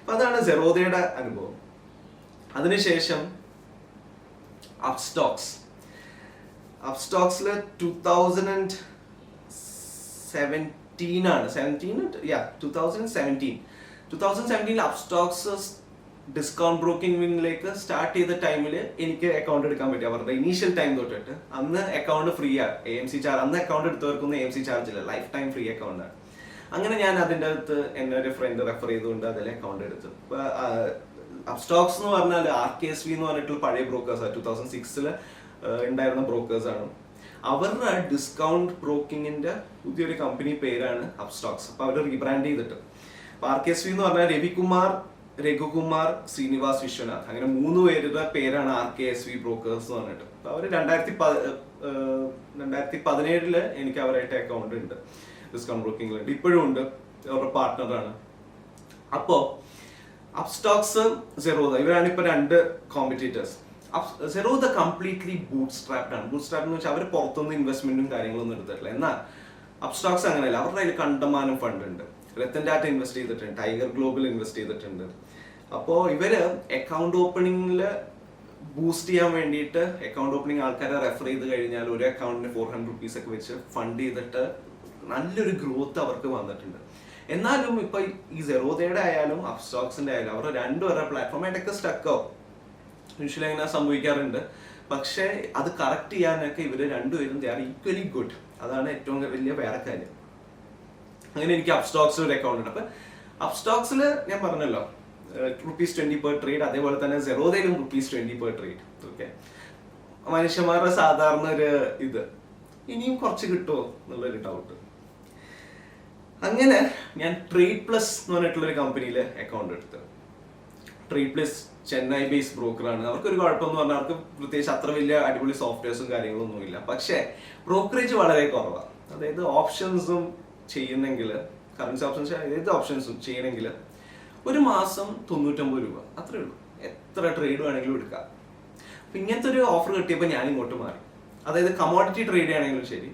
അപ്പൊ അതാണ് സെറോദയുടെ അനുഭവം. അതിനുശേഷം അപ്സ്റ്റോക്സ്. അപ്സ്റ്റോക്സിൽ 2017 അപ്സ്റ്റോക്സ് ഡിസ്കൗണ്ട് ബ്രോക്കിംഗ് വിങ്ങിലേക്ക് സ്റ്റാർട്ട് ചെയ്ത ടൈമിൽ എനിക്ക് അക്കൗണ്ട് എടുക്കാൻ പറ്റി. അവരുടെ ഇനീഷ്യൽ ടൈം തൊട്ടിട്ട് അന്ന് അക്കൗണ്ട് ഫ്രീ ആണ്. AMC ചാർജ്, അന്ന് അക്കൗണ്ട് എടുത്തവർക്കൊന്നും AMC ചാർജ് ഇല്ല, ലൈഫ് ടൈം ഫ്രീ അക്കൗണ്ട് ആണ്. അങ്ങനെ ഞാൻ അതിൻ്റെ അകത്ത് എന്നെ ഒരു ഫ്രണ്ട് റെഫർ ചെയ്തുകൊണ്ട് അതിൽ അക്കൗണ്ട് എടുത്തു. അപ്സ്റ്റോക്സ് എന്ന് പറഞ്ഞാൽ RKSV എന്ന് പറഞ്ഞിട്ടുള്ള പഴയ ബ്രോക്കേഴ്സാണ്, 2006 ഉണ്ടായിരുന്ന ബ്രോക്കേഴ്സാണ്. അവരുടെ ഡിസ്കൗണ്ട് ബ്രോക്കിങ്ങിന്റെ പുതിയൊരു കമ്പനി പേരാണ് അപ്സ്റ്റോക്സ്. അപ്പൊ അവർ റീബ്രാൻഡ് ചെയ്തിട്ട് RKSV എന്ന് പറഞ്ഞാൽ രവികുമാർ, രഘുകുമാർ, ശ്രീനിവാസ്, വിശ്വനാഥ്, അങ്ങനെ 3 പേരുടെ പേരാണ് RKSV ബ്രോക്കേഴ്സ് എന്ന് പറഞ്ഞിട്ട്. അപ്പൊ അവര് 2017 എനിക്ക് അവരായിട്ട് അക്കൗണ്ട് ഉണ്ട്, ഡിസ്കൗണ്ട് ബ്രോക്കിംഗിലുണ്ട്, ഇപ്പോഴും ഉണ്ട്, അവരുടെ പാർട്ട്ണറാണ്. അപ്പോ അപ്സ്റ്റോക്സ്, സെറോദ, ഇവരാണ് ഇപ്പൊ 2 competitors. Zerodha completely boot strapped ആണ്. ബൂട്ട് സ്ട്രാപ്ഡ് എന്ന് വെച്ചാൽ അവർ പുറത്തുനിന്ന് ഇൻവെസ്റ്റ്മെന്റും കാര്യങ്ങളൊന്നും എടുത്തിട്ടില്ല. എന്നാൽ അപ്സ്റ്റോക്സ് അങ്ങനെയല്ല, അവരുടെ അതിൽ കണ്ടമാനം ഫണ്ട് ഉണ്ട്. രത്തൻ ടാറ്റ ഇൻവെസ്റ്റ് ചെയ്തിട്ടുണ്ട്, ടൈഗർ ഗ്ലോബൽ ഇൻവെസ്റ്റ് ചെയ്തിട്ടുണ്ട്. അപ്പോൾ ഇവര് അക്കൗണ്ട് ഓപ്പണിംഗിൽ ബൂസ്റ്റ് ചെയ്യാൻ വേണ്ടിയിട്ട് അക്കൗണ്ട് ഓപ്പണിംഗ് ആൾക്കാരെ റെഫർ ചെയ്ത് കഴിഞ്ഞാൽ ഒരു അക്കൗണ്ടിന് 400 rupees ഒക്കെ വെച്ച് ഫണ്ട് ചെയ്തിട്ട് നല്ലൊരു ഗ്രോത്ത് അവർക്ക് വന്നിട്ടുണ്ട്. എന്നാലും ഇപ്പൊ ഈ സെറോദയുടെ ആയാലും അപ്സ്റ്റോക്സിന്റെ ആയാലും അവരുടെ രണ്ടുപേരുടെ പ്ലാറ്റ്ഫോമായിട്ടൊക്കെ സ്റ്റക്ക് ആവും. യൂഷ്വലി അങ്ങനെ സംഭവിക്കാറുണ്ട്. പക്ഷെ അത് കറക്റ്റ് ചെയ്യാനൊക്കെ ഇവര് രണ്ടുപേരും ദേ ആർ ഈക്വലി ഗുഡ്. അതാണ് ഏറ്റവും വലിയ വേറെ കാര്യം. അങ്ങനെ എനിക്ക് അപ്സ്റ്റോക്സിൽ ഒരു അക്കൗണ്ട് ഉണ്ട്. അപ്പൊ അപ്സ്റ്റോക്സിൽ ഞാൻ പറഞ്ഞല്ലോ ₹20 per trade, അതേപോലെ തന്നെ സെറോദയിലും ₹20 per trade. ഓക്കെ, മനുഷ്യന്മാരുടെ സാധാരണ ഒരു ഇത് ഇനിയും കുറച്ച് കിട്ടുമോ എന്നുള്ളൊരു ഡൗട്ട്. അങ്ങനെ ഞാൻ ട്രേഡ് പ്ലസ് എന്ന് പറഞ്ഞിട്ടുള്ളൊരു കമ്പനിയിൽ അക്കൗണ്ട് എടുത്തു. ട്രേഡ് പ്ലസ് ചെന്നൈ ബേസ്ഡ് ബ്രോക്കറാണ്. അവർക്കൊരു കുഴപ്പമെന്ന് പറഞ്ഞാൽ അവർക്ക് പ്രത്യേകിച്ച് അത്ര വലിയ അടിപൊളി സോഫ്റ്റ്വെയർസും കാര്യങ്ങളൊന്നും ഇല്ല. പക്ഷേ ബ്രോക്കറേജ് വളരെ കുറവാണ്. അതായത് ഓപ്ഷൻസും ചെയ്യുന്നെങ്കിൽ, കറൻസി ഓപ്ഷൻസ് ഏത് ഓപ്ഷൻസും ചെയ്യണമെങ്കിൽ ഒരു മാസം 99 രൂപ, അത്രേ ഉള്ളൂ. എത്ര ട്രേഡ് വേണമെങ്കിലും എടുക്കാം. അപ്പം ഇങ്ങനത്തെ ഒരു ഓഫർ കിട്ടിയപ്പോൾ ഞാൻ ഇങ്ങോട്ട് മാറി. അതായത് കമോഡിറ്റി ട്രേഡ് ചെയ്യണമെങ്കിലും ശരി,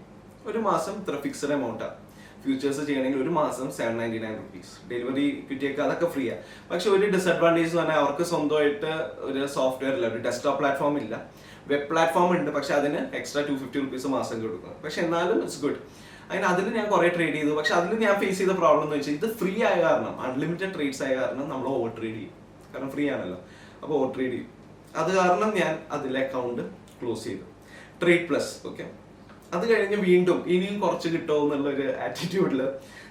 ഒരു മാസം ഇത്ര ഫിക്സഡ് എമൗണ്ടാണ്. ഫ്യൂച്ചേഴ്സ് ചെയ്യണമെങ്കിൽ ഒരു മാസം 799 rupees. ഡെലിവറി കിട്ടിയൊക്കെ അതൊക്കെ ഫ്രീ ആണ്. പക്ഷെ ഒരു ഡിസഡ്വാൻറ്റേജ് എന്ന് പറഞ്ഞാൽ അവർക്ക് സ്വന്തമായിട്ട് ഒരു സോഫ്റ്റ്വെയർ ഇല്ല, ഒരു ഡെസ്ക്ടോപ്പ് പ്ലാറ്റ്ഫോം ഇല്ല. വെബ് പ്ലാറ്റ്ഫോം ഉണ്ട്, പക്ഷെ അതിന് എക്സ്ട്രാ 250 rupees മാസം കൊടുക്കണം. പക്ഷെ എന്നാലും ഇറ്റ്സ് ഗുഡ്. അങ്ങനെ അതിൽ ഞാൻ കുറെ ട്രേഡ് ചെയ്തു. പക്ഷെ അതിൽ ഞാൻ ഫേസ് ചെയ്ത പ്രോബ്ലം എന്ന് വെച്ചാൽ ഇത് ഫ്രീ ആയ കാരണം, അൺലിമിറ്റഡ് ട്രേഡ്സ് ആയ കാരണം നമ്മൾ ഓവർ ട്രേഡ് ചെയ്യും. കാരണം ഫ്രീ ആണല്ലോ, അപ്പോൾ ഓവർ ട്രേഡ് ചെയ്യും. അത് കാരണം ഞാൻ അതിലെ അക്കൗണ്ട് ക്ലോസ് ചെയ്തു, ട്രേഡ് പ്ലസ്. ഓക്കെ, അത് കഴിഞ്ഞ് വീണ്ടും ഇനിയും കുറച്ച് കിട്ടുമോ എന്നുള്ളൊരു ആറ്റിറ്റ്യൂഡിൽ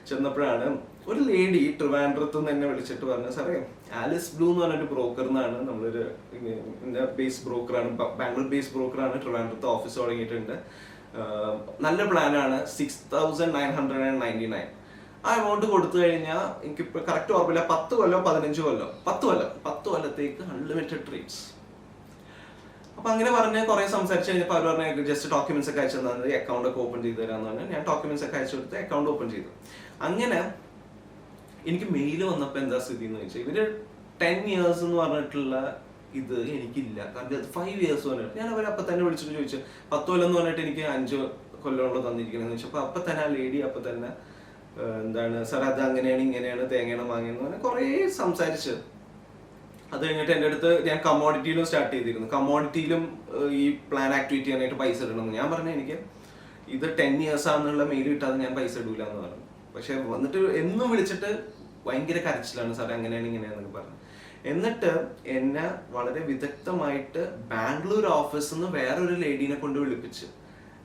ചെന്നപ്പോഴാണ് ഒരു ലേഡി ട്രിവാൻഡ്രത്ത് നിന്ന് എന്നെ വിളിച്ചിട്ട് പറഞ്ഞു, സാറേ ആലിസ് ബ്ലൂ എന്ന് പറഞ്ഞൊരു ബ്രോക്കർ എന്നാണ്, നമ്മളൊരു ബേസ് ബ്രോക്കറാണ്, ബാംഗ്ലൂർ ബേസ് ബ്രോക്കറാണ്, ട്രിവാൻഡ്രത്ത് ഓഫീസ് തുടങ്ങിയിട്ടുണ്ട്, നല്ല പ്ലാനാണ്, 6999. ആ എമൗണ്ട് കൊടുത്തു കഴിഞ്ഞാൽ എനിക്കിപ്പോൾ കറക്റ്റ് ഓർമ്മയില്ല, 10 കൊല്ലോ 15 കൊല്ലോ, 10 കൊല്ലത്തേക്ക് അൺലിമിറ്റഡ് ട്രേഡ്സ്. അപ്പൊ അങ്ങനെ പറഞ്ഞ് കുറെ സംസാരിച്ച് കഴിഞ്ഞപ്പോൾ അവർ പറഞ്ഞ ജസ്റ്റ് ഡോക്യുമെന്റ്സ് ഒക്കെ അയച്ചു തന്നാൽ അക്കൗണ്ട് ഒക്കെ ഓപ്പൺ ചെയ്ത് തരാമെന്ന് പറഞ്ഞാൽ ഞാൻ ഡോക്യുമെന്റ്സ് ഒക്കെ അയച്ചു കൊടുത്ത് അക്കൗണ്ട് ഓപ്പൺ ചെയ്തു. അങ്ങനെ എനിക്ക് മെയിൽ വന്നപ്പോൾ എന്താ സ്ഥിതി എന്ന് വെച്ചാൽ ഇവര് 10 years എന്ന് പറഞ്ഞിട്ടുള്ള ഇത് എനിക്കില്ല. കാരണം 5 years പറഞ്ഞിട്ട് ഞാൻ അവരപ്പം തന്നെ വിളിച്ചിട്ട് ചോദിച്ചു, 10 കൊല്ലം എന്ന് പറഞ്ഞിട്ട് എനിക്ക് 5 കൊല്ലമുള്ള തന്നിരിക്കണമെന്ന് വെച്ചപ്പോൾ അപ്പം തന്നെ ആ ലേഡി അപ്പം തന്നെ എന്താണ് സാർ അത് അങ്ങനെയാണ് ഇങ്ങനെയാണ് തേങ്ങയാണ് വാങ്ങിയെന്ന് പറഞ്ഞാൽ കുറേ സംസാരിച്ച്. അത് കഴിഞ്ഞിട്ട് എൻ്റെ അടുത്ത് ഞാൻ കമ്മോഡിറ്റിയിലും സ്റ്റാർട്ട് ചെയ്തിരുന്നു. കമ്മോഡിറ്റിയിലും ഈ പ്ലാൻ ആക്ടിവേറ്റ് ചെയ്യാനായിട്ട് പൈസ ഇടണമെന്ന് ഞാൻ പറഞ്ഞു, എനിക്ക് ഇത് 10 years ആണെന്നുള്ള മെയിൽ കിട്ടാതെ ഞാൻ പൈസ ഇടൂല എന്ന് പറഞ്ഞു. പക്ഷെ വന്നിട്ട് എന്നും വിളിച്ചിട്ട് ഭയങ്കര കരച്ചിലാണ്, സാറേ അങ്ങനെയാണ് ഇങ്ങനെയാണെന്നൊക്കെ പറഞ്ഞു. എന്നിട്ട് എന്നെ വളരെ വിദഗ്ധമായിട്ട് ബാംഗ്ലൂർ ഓഫീസിൽ നിന്ന് വേറൊരു ലേഡീനെ കൊണ്ട് വിളിപ്പിച്ച്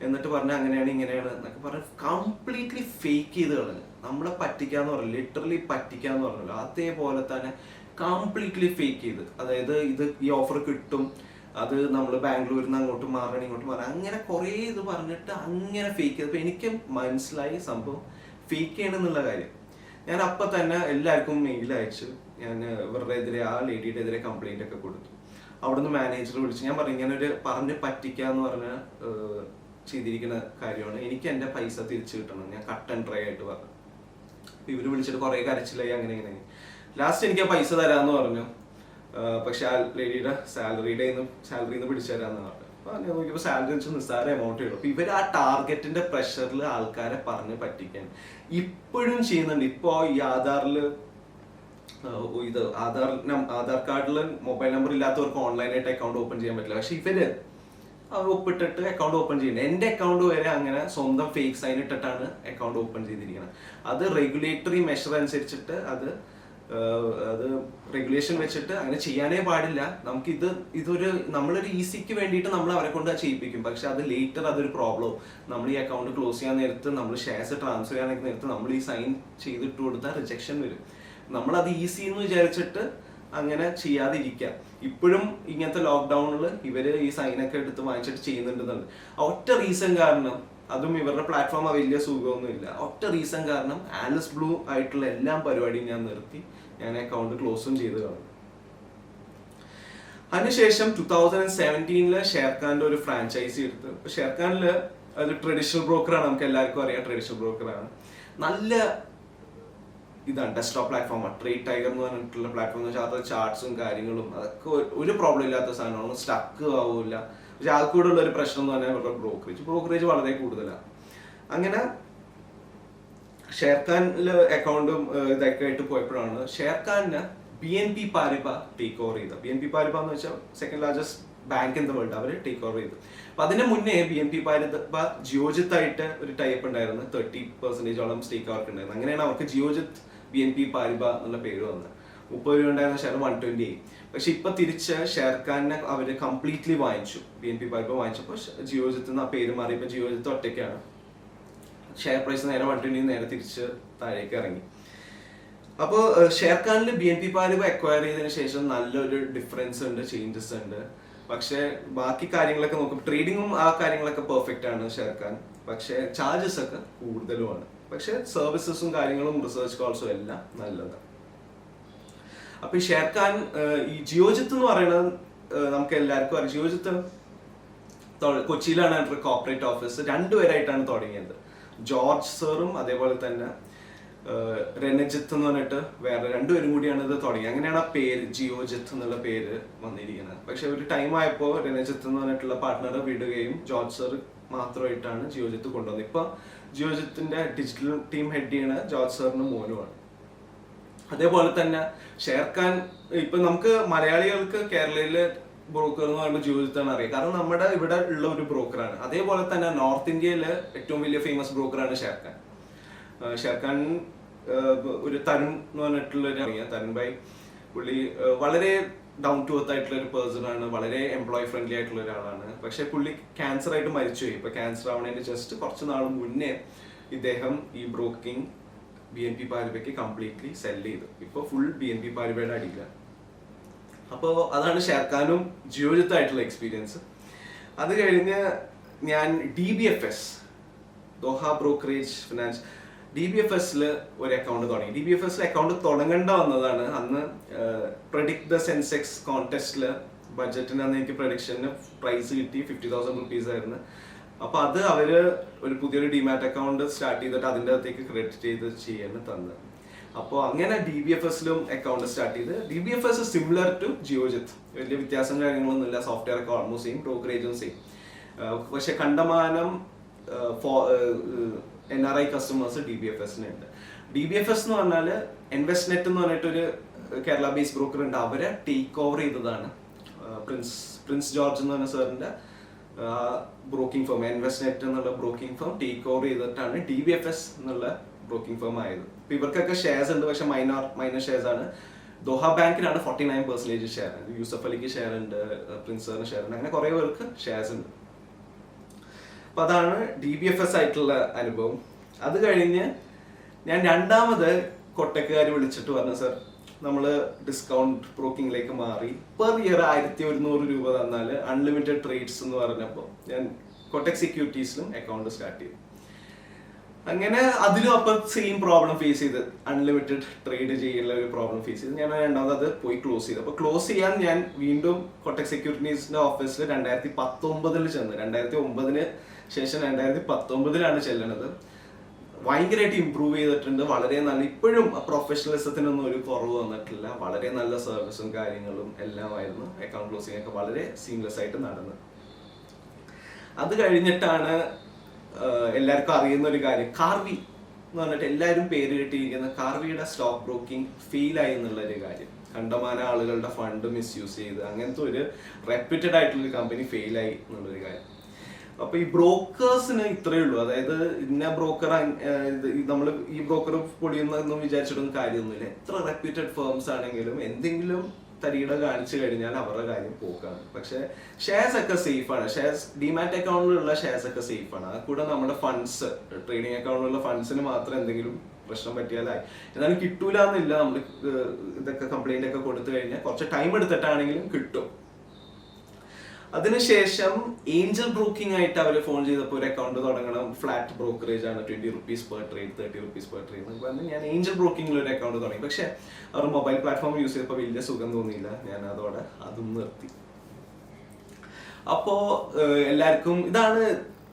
എന്നിട്ട് പറഞ്ഞ അങ്ങനെയാണ് ഇങ്ങനെയാണ് എന്നൊക്കെ പറഞ്ഞ് കംപ്ലീറ്റ്ലി ഫേക്ക് ചെയ്ത് കളഞ്ഞു. നമ്മളെ പറ്റിക്കാന്ന് പറഞ്ഞു, ലിറ്ററലി പറ്റിക്കാന്ന് പറഞ്ഞല്ലോ, അതേപോലെ തന്നെ കംപ്ലീറ്റ്ലി ഫേക്ക് ചെയ്ത്. അതായത് ഈ ഓഫർ കിട്ടും, അത് നമ്മൾ ബാംഗ്ലൂരിൽ നിന്ന് അങ്ങോട്ട് മാറണം ഇങ്ങോട്ട് മാറണം, അങ്ങനെ കുറേ ഇത് പറഞ്ഞിട്ട് അങ്ങനെ ഫേക്ക് ചെയ്തപ്പോൾ എനിക്ക് മനസ്സിലായി സംഭവം ഫേക്ക് ചെയ്യണമെന്നുള്ള കാര്യം. ഞാൻ അപ്പം തന്നെ എല്ലാവർക്കും മെയിൽ അയച്ചു. ഞാൻ ഇവരുടെ എതിരെ, ആ ലേഡിയുടെ എതിരെ കംപ്ലൈന്റ് ഒക്കെ കൊടുത്തു. അവിടുന്ന് മാനേജർ വിളിച്ച് ഞാൻ പറഞ്ഞു ഇങ്ങനെ ഒരു പറഞ്ഞ് പറ്റിക്കാന്ന് പറഞ്ഞ ചെയ്തിരിക്കുന്ന കാര്യമാണ്, എനിക്ക് എൻ്റെ പൈസ തിരിച്ചു കിട്ടണം, ഞാൻ കട്ട് ആൻഡ് ഡ്രൈ ആയിട്ട് പറഞ്ഞു. ഇവര് വിളിച്ചിട്ട് കുറെ കരച്ചിലായി, അങ്ങനെ ഇങ്ങനെ. ലാസ്റ്റ് എനിക്ക് ആ പൈസ തരാമെന്ന് പറഞ്ഞു. പക്ഷെ ആ ലേഡിയുടെ സാലറിന്ന് പിടിച്ചു തരാമെന്ന് പറഞ്ഞു. അപ്പൊ ഞാൻ നോക്കിയപ്പോൾ സാലറി വെച്ച് നിസ്സാര എമൗണ്ട് ഉള്ളൂ. അപ്പൊ ഇവർ ആ ടാർഗറ്റിന്റെ പ്രഷറിൽ ആൾക്കാരെ പറഞ്ഞ് പറ്റിക്കാൻ ഇപ്പോഴും ചെയ്യുന്നുണ്ട്. ഇപ്പോ ഈ ആധാറിൽ ആധാർ കാർഡിൽ മൊബൈൽ നമ്പർ ഇല്ലാത്തവർക്ക് ഓൺലൈനായിട്ട് അക്കൗണ്ട് ഓപ്പൺ ചെയ്യാൻ പറ്റില്ല. പക്ഷെ ഇവര് ഒപ്പിട്ടിട്ട് അക്കൗണ്ട് ഓപ്പൺ ചെയ്യുന്നത്. എൻ്റെ അക്കൗണ്ട് വരെ അങ്ങനെ സ്വന്തം ഫേക്ക് സൈൻ ഇട്ടിട്ടാണ് അക്കൗണ്ട് ഓപ്പൺ ചെയ്തിരിക്കുന്നത്. അത് റെഗുലേറ്ററി മെഷർ അനുസരിച്ചിട്ട് അത് റെഗുലേഷൻ വെച്ചിട്ട് അങ്ങനെ ചെയ്യാനേ പാടില്ല. നമുക്ക് നമ്മളൊരു ഈസിക്ക് വേണ്ടിയിട്ട് നമ്മൾ അവരെ കൊണ്ട് ചെയ്യിപ്പിക്കും. പക്ഷെ അത് ലേറ്റർ അതൊരു പ്രോബ്ലം. നമ്മൾ ഈ അക്കൗണ്ട് ക്ലോസ് ചെയ്യാൻ നേരത്ത്, നമ്മൾ ഷെയർസ് ട്രാൻസ്ഫർ ചെയ്യാൻ നേരത്ത് നമ്മൾ ഈ സൈൻ ചെയ്തിട്ട് കൊടുത്താൽ റിജക്ഷൻ വരും. നമ്മളത് ഈസി എന്ന് വിചാരിച്ചിട്ട് അങ്ങനെ ചെയ്യാതിരിക്കാം. ഇപ്പോഴും ഇങ്ങനത്തെ ലോക്ക്ഡൌണിൽ ഇവര് ഈ സൈനൊക്കെ എടുത്ത് വാങ്ങിച്ചിട്ട് ചെയ്യുന്നുണ്ടെന്നുണ്ട്. ഒറ്റ റീസൺ കാരണം, അതും ഇവരുടെ പ്ലാറ്റ്ഫോം വലിയ സുഖമൊന്നുമില്ല. ഒറ്റ റീസൺ കാരണം ആലിസ് ബ്ലൂ ആയിട്ടുള്ള എല്ലാ പരിപാടിയും ഞാൻ നിർത്തി, ഞാൻ അക്കൗണ്ട് ക്ലോസും ചെയ്ത് കളഞ്ഞു. അതിനുശേഷം 2017 ഷെയർഖാന്റെ ഒരു ഫ്രാഞ്ചൈസി എടുത്ത്. ഷെയർഖാനില് അത് ട്രഡീഷണൽ ബ്രോക്കറാണ്, നമുക്ക് എല്ലാവർക്കും അറിയാം ട്രഡീഷണൽ ബ്രോക്കറാണ്. നല്ല ഇതാണ്, ഡെസ്ക്ടോപ്പ് പ്ലാറ്റ്ഫോമാണ്. ട്രേഡ് ടൈഗർ എന്ന് പറഞ്ഞിട്ടുള്ള പ്ലാറ്റ്ഫോം എന്ന് വെച്ചാൽ അത് ചാർട്ട്സും കാര്യങ്ങളും അതൊക്കെ ഒരു പ്രോബ്ലം ഇല്ലാത്ത സാധനമാണ്, സ്റ്റക്ക് ആവില്ല. പക്ഷെ ആൾക്കൂടെ ഉള്ള ഒരു പ്രശ്നം എന്ന് പറഞ്ഞാൽ ഇവരുടെ ബ്രോക്കറേജ് വളരെ കൂടുതലാണ്. അങ്ങനെ ഷെയർഖാനിൽ അക്കൗണ്ടും ഇതൊക്കെ ആയിട്ട് പോയപ്പോഴാണ് ഷെയർഖാനിന് BNP Paribas ടേക്ക് ഓവർ ചെയ്തത്. BNP Paribas എന്ന് വെച്ചാൽ second largest bank in the world, അവർ ടേക്ക് ഓവർ ചെയ്തു. അപ്പൊ അതിന് മുന്നേ BNP Paribas ജിയോജിത്തായിട്ട് ഒരു ടൈപ്പ് ഉണ്ടായിരുന്നു. 30% സ്റ്റേക്ക് അവർക്ക് ഉണ്ടായിരുന്നു. അങ്ങനെയാണ് അവർക്ക് ജിയോജിത്ത് BNP Paribas എന്നുള്ള പേര് വന്നത്. 30 രൂപ ഉണ്ടായിരുന്ന ഷെയർ 120 ആയി. പക്ഷെ ഇപ്പൊ തിരിച്ച് ഷെയർഖാനെ അവര് കംപ്ലീറ്റ്ലി വാങ്ങിച്ചു. BNP Paribas വാങ്ങിച്ചപ്പോൾ ജിയോജിത്ത് നിന്ന് ആ പേര് മാറി. ഇപ്പൊ ജിയോജിത്ത് ഒറ്റയ്ക്കാണ്. ഷെയർ പ്രൈസ് നേരെ 120 നേരെ തിരിച്ച് താഴേക്ക് ഇറങ്ങി. അപ്പോൾ ഷെയർഖാനിൽ BNP Paribas അക്വയർ ചെയ്തതിനു ശേഷം നല്ലൊരു ഡിഫറൻസ് ഉണ്ട്, ചേഞ്ചസ് ഉണ്ട്. പക്ഷെ ബാക്കി കാര്യങ്ങളൊക്കെ നോക്കും, ട്രേഡിങ്ങും ആ കാര്യങ്ങളൊക്കെ പെർഫെക്റ്റ് ആണ് ഷെയർഖാൻ. പക്ഷെ ചാർജസ് ഒക്കെ കൂടുതലുമാണ്. പക്ഷെ സർവീസസും കാര്യങ്ങളും റിസർച്ച് കോൾസും എല്ലാം നല്ലതാണ്. അപ്പൊ ഈ ഷെയർഖാൻ, ഈ ജിയോജിത്ത് എന്ന് പറയുന്നത് നമുക്ക് എല്ലാവർക്കും അറിയാം. ജിയോജിത്ത് കൊച്ചിയിലാണ് അവരുടെ കോർപ്പറേറ്റ് ഓഫീസ്. രണ്ടുപേരായിട്ടാണ് തുടങ്ങിയത്. ജോർജ് സാറും അതേപോലെ തന്നെ രനജിത്ത് എന്ന് പറഞ്ഞിട്ട് വേറെ രണ്ടുപേരും കൂടിയാണ് ഇത് തുടങ്ങി. അങ്ങനെയാണ് ആ പേര് ജിയോജിത്ത് എന്നുള്ള പേര് വന്നിരിക്കുന്നത്. പക്ഷെ ഒരു ടൈം ആയപ്പോൾ രനജിത്ത് എന്ന് പറഞ്ഞിട്ടുള്ള പാർട്ട്ണറെ വിടുകയും ജോർജ് സാർ മാത്രമായിട്ടാണ് ജിയോജിത്ത് കൊണ്ടുവന്നത്. ഇപ്പൊ ജിയോജിത്തിന്റെ ഡിജിറ്റൽ ടീം ഹെഡ് ചെയ്യണ ജോർജ് സാറിന് മോനുമാണ്. അതേപോലെ തന്നെ ഷെയർഖാൻ, ഇപ്പൊ നമുക്ക് മലയാളികൾക്ക് കേരളയിലെ ബ്രോക്കർ എന്ന് പറയുമ്പോൾ ജിയോജിത്താണ് അറിയാം, കാരണം നമ്മുടെ ഇവിടെ ഉള്ള ഒരു ബ്രോക്കറാണ്. അതേപോലെ തന്നെ നോർത്ത് ഇന്ത്യയിലെ ഏറ്റവും വലിയ ഫേമസ് ബ്രോക്കറാണ് ഷെയർഖാൻ. ഷെയർഖാൻ ഒരു തരുൺ എന്ന് പറഞ്ഞിട്ടുള്ള തരുൺ ഭായ്, പുള്ളി വളരെ ഡൗൺ ടു എർത്ത് ആയിട്ടുള്ള ഒരു പേഴ്സൺ ആണ്, വളരെ എംപ്ലോയി ഫ്രണ്ട്ലി ആയിട്ടുള്ള ഒരാളാണ്. പക്ഷെ പുള്ളി ക്യാൻസർ ആയിട്ട് മരിച്ചുപോയി. ഇപ്പൊ ക്യാൻസർ ആവുന്നതിന് ജസ്റ്റ് കുറച്ച് നാൾ മുന്നേ ഇദ്ദേഹം ഈ broking BNP Paribas completely cell ചെയ്തു. ഇപ്പൊ ഫുൾ BNP Paribas അടിയില്ല. അപ്പോൾ അതാണ് ഷെയർഖാനും ജിയോജിത്തായിട്ടുള്ള എക്സ്പീരിയൻസ്. അത് കഴിഞ്ഞ് ഞാൻ DBFS, ദോഹ ബ്രോക്കറേജ് ഫിനാൻസ്, DBFSൽ ഒരു അക്കൗണ്ട് തുടങ്ങി. DBFSൽ അക്കൗണ്ട് തുടങ്ങേണ്ട വന്നതാണ്. അന്ന് പ്രഡിക്ട് ദ സെൻസെക്സ് കോൺടെസ്റ്റില് ബഡ്ജറ്റിന് അന്ന് എനിക്ക് പ്രഡിക്ഷന് പ്രൈസ് കിട്ടി. 50,000 rupees ആയിരുന്നു. അപ്പൊ അത് അവര് ഒരു പുതിയൊരു ഡിമാറ്റ് അക്കൗണ്ട് സ്റ്റാർട്ട് ചെയ്തിട്ട് അതിൻ്റെ അകത്തേക്ക് ക്രെഡിറ്റ് ചെയ്ത് ചെയ്യാൻ തന്നത്. അപ്പോൾ അങ്ങനെ DBFSലും അക്കൗണ്ട് സ്റ്റാർട്ട് ചെയ്ത്. DBFS സിമിലർ ടു ജിയോജിത്ത്, വലിയ വ്യത്യാസം കാര്യങ്ങളൊന്നുമില്ല. സോഫ്റ്റ്വെയർ ഒക്കെ ഓൾമോസ്റ്റ് സെയിം, ബ്രോക്കറേജും സെയിം. പക്ഷെ കണ്ടമാനം NRI കസ്റ്റമേഴ്സ് DBFSനുണ്ട്. DBFS എന്ന് പറഞ്ഞാൽ ഇൻവെസ്റ്റ്നെറ്റ് എന്ന് പറഞ്ഞിട്ടൊരു കേരള ബേസ് ബ്രോക്കർ ഉണ്ട്. അവരെ ടേക്ക് ഓവർ ചെയ്തതാണ് പ്രിൻസ് ജോർജ് എന്ന് പറഞ്ഞ സാറിന്റെ ബ്രോക്കിംഗ് ഫേം. ഇൻവെസ്റ്റ്നെറ്റ് എന്നുള്ള ബ്രോക്കിംഗ് ഫേം ടേക്ക് ഓവർ ചെയ്തിട്ടാണ് DBFS എന്നുള്ള ബ്രോക്കിംഗ് ഫേം ആയത്. ഇപ്പൊ ഇവർക്കൊക്കെ ഷെയർസ് ഉണ്ട്, പക്ഷെ മൈനർ ഷെയർസ് ആണ്. ദോഹ ബാങ്കിനാണ് 49% ഷെയർ, യൂസഫ് അലിക്ക് ഷെയർ ഉണ്ട്, പ്രിൻസറിന് ഷെയർ ഉണ്ട്, അങ്ങനെ കുറെ പേർക്ക് ഷെയർസ് ഉണ്ട്. അപ്പൊ അതാണ് DBFS ആയിട്ടുള്ള അനുഭവം. അത് കഴിഞ്ഞ് ഞാൻ രണ്ടാമത് കൊട്ടക്കുകാർ വിളിച്ചിട്ട് പറഞ്ഞു, സർ നമ്മള് ഡിസ്കൗണ്ട് ബ്രോക്കിംഗിലേക്ക് മാറി, പെർ ഇയർ 1100 രൂപ തന്നാൽ അൺലിമിറ്റഡ് ട്രേഡ്സ് എന്ന് പറഞ്ഞപ്പോൾ ഞാൻ കൊട്ടക് സെക്യൂരിറ്റീസിലും അക്കൗണ്ട് സ്റ്റാർട്ട് ചെയ്തു. അങ്ങനെ അതിലും അപ്പൊ സെയിം പ്രോബ്ലം ഫേസ് ചെയ്ത്, അൺലിമിറ്റഡ് ട്രേഡ് ചെയ്യാനുള്ള ഒരു പ്രോബ്ലം ഫേസ് ചെയ്ത് ഞാൻ രണ്ടാമത് അത് പോയി ക്ലോസ് ചെയ്തു. അപ്പൊ ക്ലോസ് ചെയ്യാൻ ഞാൻ വീണ്ടും കൊട്ടക് സെക്യൂരിറ്റീസിന്റെ ഓഫീസിൽ 2019 ചെന്ന്, 2009 ശേഷം 2019 ചെല്ലണത്. ഭയങ്കരമായിട്ട് ഇമ്പ്രൂവ് ചെയ്തിട്ടുണ്ട്, വളരെ നല്ല, ഇപ്പോഴും പ്രൊഫഷണലിസത്തിനൊന്നും ഒരു കുറവ് വന്നിട്ടില്ല, വളരെ നല്ല സർവീസും കാര്യങ്ങളും എല്ലാമായിരുന്നു. അക്കൗണ്ട് ക്ലോസിംഗ് ഒക്കെ വളരെ സീംലെസ് ആയിട്ട് നടന്നു. അത് കഴിഞ്ഞിട്ടാണ് എല്ലാവർക്കും അറിയുന്ന ഒരു കാര്യം, കാർവി എന്ന് പറഞ്ഞിട്ട് എല്ലാവരും പേര് കിട്ടിയിരിക്കുന്ന കാർവിയുടെ സ്റ്റോക്ക് ബ്രോക്കിംഗ് ഫെയിലായി എന്നുള്ളൊരു കാര്യം. കണ്ടമാന ആളുകളുടെ ഫണ്ട് മിസ്യൂസ് ചെയ്ത് അങ്ങനത്തെ ഒരു റെപ്യൂട്ടഡ് ആയിട്ടുള്ള കമ്പനി ഫെയിലായി എന്നുള്ളൊരു കാര്യം. അപ്പൊ ഈ ബ്രോക്കേഴ്സിന് ഇത്രയേ ഉള്ളൂ, അതായത് ഇന്ന ബ്രോക്കർ നമ്മൾ ഈ ബ്രോക്കർ പൊളിയുന്നതെന്നും വിചാരിച്ചിട്ടൊന്നും കാര്യമൊന്നുമില്ല. എത്ര റെപ്യൂട്ടഡ് ഫേംസ് ആണെങ്കിലും എന്തെങ്കിലും തരീട കാണിച്ചു കഴിഞ്ഞാൽ അവരുടെ കാര്യം പോക്കാണ്. പക്ഷെ ഷെയർസ് ഒക്കെ സേഫ് ആണ്, ഷെയർസ് ഡിമാറ്റ് അക്കൗണ്ടിലുള്ള ഷെയർസ് ഒക്കെ സേഫ് ആണ്. അത് കൂടെ നമ്മുടെ ഫണ്ട്സ്, ട്രേഡിംഗ് അക്കൗണ്ടിലുള്ള ഫണ്ട്സിന് മാത്രം എന്തെങ്കിലും പ്രശ്നം പറ്റിയാലായി. എന്നാലും കിട്ടൂല എന്നില്ല, നമ്മൾ ഇതൊക്കെ കംപ്ലൈന്റ് ഒക്കെ കൊടുത്തു കഴിഞ്ഞാൽ കുറച്ച് ടൈം എടുത്തിട്ടാണെങ്കിലും കിട്ടും. അതിനുശേഷം ഏഞ്ചൽ ബ്രോക്കിംഗ് ആയിട്ട് അവർ ഫോൺ ചെയ്തപ്പോൾ ഒരു അക്കൗണ്ട് തുടങ്ങണം, ഫ്ലാറ്റ് ബ്രോക്കറേജ് ആണ്, 20 rupees per trade, 30 rupees per trade എന്ന് പറഞ്ഞ് ഞാൻ ഏഞ്ചൽ ബ്രോക്കിംഗിൽ ഒരു അക്കൗണ്ട് തുടങ്ങി. പക്ഷെ അവർ മൊബൈൽ പ്ലാറ്റ്ഫോം യൂസ് ചെയ്തപ്പോൾ വലിയ സുഖം തോന്നിയില്ല, ഞാൻ അതോടെ അതും നിർത്തി. അപ്പോ എല്ലാവർക്കും ഇതാണ്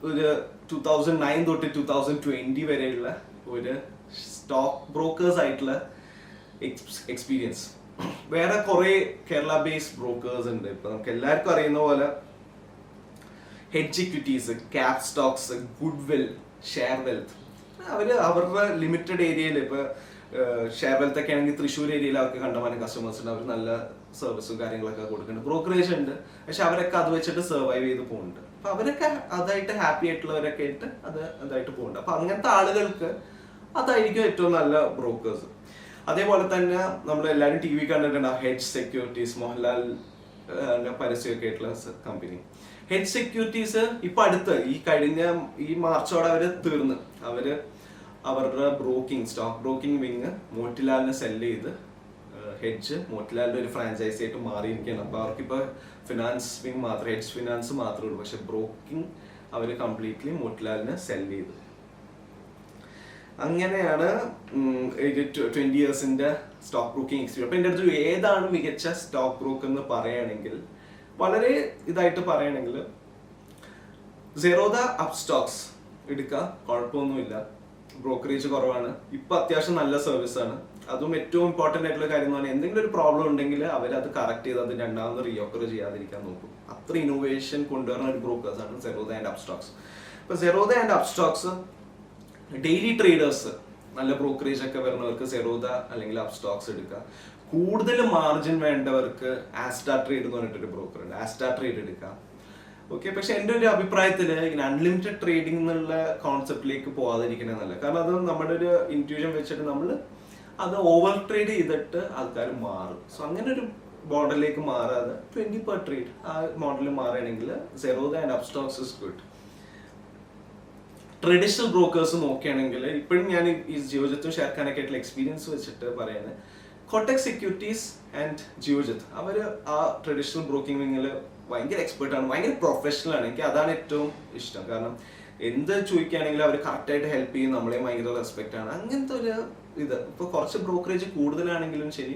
ഒരു 2009 തൊട്ട് 2020 വരെയുള്ള ഒരു സ്റ്റോക്ക് ബ്രോക്കേഴ്സ് ആയിട്ടുള്ള എക്സ്പീരിയൻസ്. വേറെ കുറെ കേരള ബേസ്ഡ് ബ്രോക്കേഴ്സ് ഉണ്ട്. ഇപ്പൊ നമുക്ക് എല്ലാവർക്കും അറിയുന്ന പോലെ hedge equities, cap Stokes, goodwill, share wealth, അവരുടെ ലിമിറ്റഡ് ഏരിയയിൽ, ഇപ്പൊ ഷെയർ വെൽത്ത് ഒക്കെ ആണെങ്കിൽ തൃശ്ശൂർ ഏരിയയിൽ അവർക്ക് കണ്ടമാനം കസ്റ്റമേഴ്സ് ഉണ്ട്, അവർ നല്ല സർവീസും കാര്യങ്ങളൊക്കെ കൊടുക്കുന്നുണ്ട്. ബ്രോക്കറേജ് ഉണ്ട്, പക്ഷെ അവരൊക്കെ അത് വെച്ചിട്ട് സർവൈവ് ചെയ്ത് പോകുന്നുണ്ട്. അപ്പൊ അവരൊക്കെ അതായിട്ട് ഹാപ്പി ആയിട്ടുള്ളവരൊക്കെ ആയിട്ട് അതായിട്ട് പോകുന്നുണ്ട്. അപ്പൊ അങ്ങനത്തെ ആളുകൾക്ക് അതായിരിക്കും ഏറ്റവും നല്ല ബ്രോക്കേഴ്സ്. അതേപോലെ തന്നെ നമ്മൾ എല്ലാവരും TV കണ്ടിട്ടുണ്ടാവും ഹെഡ്ജ് സെക്യൂരിറ്റീസ്, മോഹൻലാൽ പരസ്യമൊക്കെ ആയിട്ടുള്ള കമ്പനി. ഹെഡ്ജ് സെക്യൂരിറ്റീസ് ഇപ്പൊ അടുത്ത് ഈ മാർച്ചോടെ അവര് തീർന്ന്, അവരുടെ സ്റ്റോക്ക് ബ്രോക്കിംഗ് വിങ് മോട്ടിലാലിനെ സെല്ല് ചെയ്ത് ഹെഡ്ജ് മോട്ടിലാലിന്റെ ഒരു ഫ്രാഞ്ചൈസി ആയിട്ട് മാറിയിരിക്കുകയാണ്. അപ്പൊ അവർക്കിപ്പോ ഫിനാൻസ് വിങ് മാത്രമേ, ഹെഡ്ജ് ഫിനാൻസ് മാത്രമേ ഉള്ളൂ, പക്ഷെ ബ്രോക്കിംഗ് അവര് കംപ്ലീറ്റ്ലി മോട്ടിലാലിനെ സെല്ല് ചെയ്ത്. അങ്ങനെയാണ് 20 ഇയേഴ്സിന്റെ സ്റ്റോക്ക് ബ്രോക്കിംഗ് എക്സ്പീരിയൻസ്. അപ്പൊ എൻ്റെ അടുത്ത് ഏതാണ് മികച്ച സ്റ്റോക്ക് ബ്രോക്കർ എന്ന് പറയുകയാണെങ്കിൽ, വളരെ ഇതായിട്ട് പറയുകയാണെങ്കിൽ സെറോദ അപ്സ്റ്റോക്സ് എടുക്കുക, കുഴപ്പമൊന്നുമില്ല, ബ്രോക്കറേജ് കുറവാണ്, ഇപ്പൊ അത്യാവശ്യം നല്ല സർവീസ് ആണ്. അതും ഏറ്റവും ഇമ്പോർട്ടന്റ് ആയിട്ടുള്ള കാര്യം എന്ന് പറഞ്ഞാൽ എന്തെങ്കിലും ഒരു പ്രോബ്ലം ഉണ്ടെങ്കിൽ അവരത് കറക്റ്റ് ചെയ്ത് അത് രണ്ടാമത് റീഓക്കർ ചെയ്യാതിരിക്കാൻ നോക്കും. അത്ര ഇന്നോവേഷൻ കൊണ്ടുവരുന്ന ഒരു ബ്രോക്കേഴ്സ് ആണ് സെറോദ ആൻഡ് അപ്സ്റ്റോക്സ്. ഇപ്പൊ Zerodha and Upstox daily traders, നല്ല ബ്രോക്കറേജ് ഒക്കെ വരുന്നവർക്ക് സെറോദ അല്ലെങ്കിൽ അപ്സ്റ്റോക്സ് എടുക്കുക. കൂടുതൽ മാർജിൻ വേണ്ടവർക്ക് ആസ്റ്റാ ട്രേഡ് എന്ന് പറഞ്ഞിട്ടൊരു ബ്രോക്കർ ഉണ്ട്, ആസ്റ്റാ ട്രേഡ് എടുക്കാം. ഓക്കെ, പക്ഷെ എൻ്റെ ഒരു അഭിപ്രായത്തിൽ ഇങ്ങനെ അൺലിമിറ്റഡ് ട്രേഡിംഗ് എന്നുള്ള കോൺസെപ്റ്റിലേക്ക് പോകാതിരിക്കണേ നല്ല. കാരണം അത് നമ്മുടെ ഒരു ഇൻറ്റ്യൂഷൻ വെച്ചിട്ട് നമ്മൾ അത് ഓവർ ട്രേഡ് ചെയ്തിട്ട് ആൾക്കാർ മാറും. സോ അങ്ങനെ ഒരു മോഡലിലേക്ക് മാറാതെ 20 per trade ആ മോഡലിൽ മാറുകയാണെങ്കിൽ Zerodha and Upstox is good. Traditional brokers നോക്കുകയാണെങ്കിൽ ഇപ്പോഴും ഞാൻ ഈ ജിയോജിത്തും ഷെയർഖാനൊക്കെ ആയിട്ടുള്ള എക്സ്പീരിയൻസ് വെച്ചിട്ട് പറയുന്നത്, കൊട്ടക് സെക്യൂരിറ്റീസ് ആൻഡ് ജിയോജിത്ത് അവർ ആ ട്രഡീഷണൽ ബ്രോക്കിംഗ് വിങ്ങിൽ ഭയങ്കര എക്സ്പെർട്ടാണ്, ഭയങ്കര പ്രൊഫഷണൽ ആണ്. എനിക്ക് അതാണ് ഏറ്റവും ഇഷ്ടം. കാരണം എന്ത് ചോദിക്കുകയാണെങ്കിലും അവർ കറക്റ്റായിട്ട് ഹെൽപ്പ് ചെയ്യും, നമ്മളെ ഭയങ്കര റെസ്പെക്റ്റ് ആണ്. അങ്ങനത്തെ ഒരു ഇപ്പൊ കുറച്ച് ബ്രോക്കറേജ് കൂടുതലാണെങ്കിലും ശരി,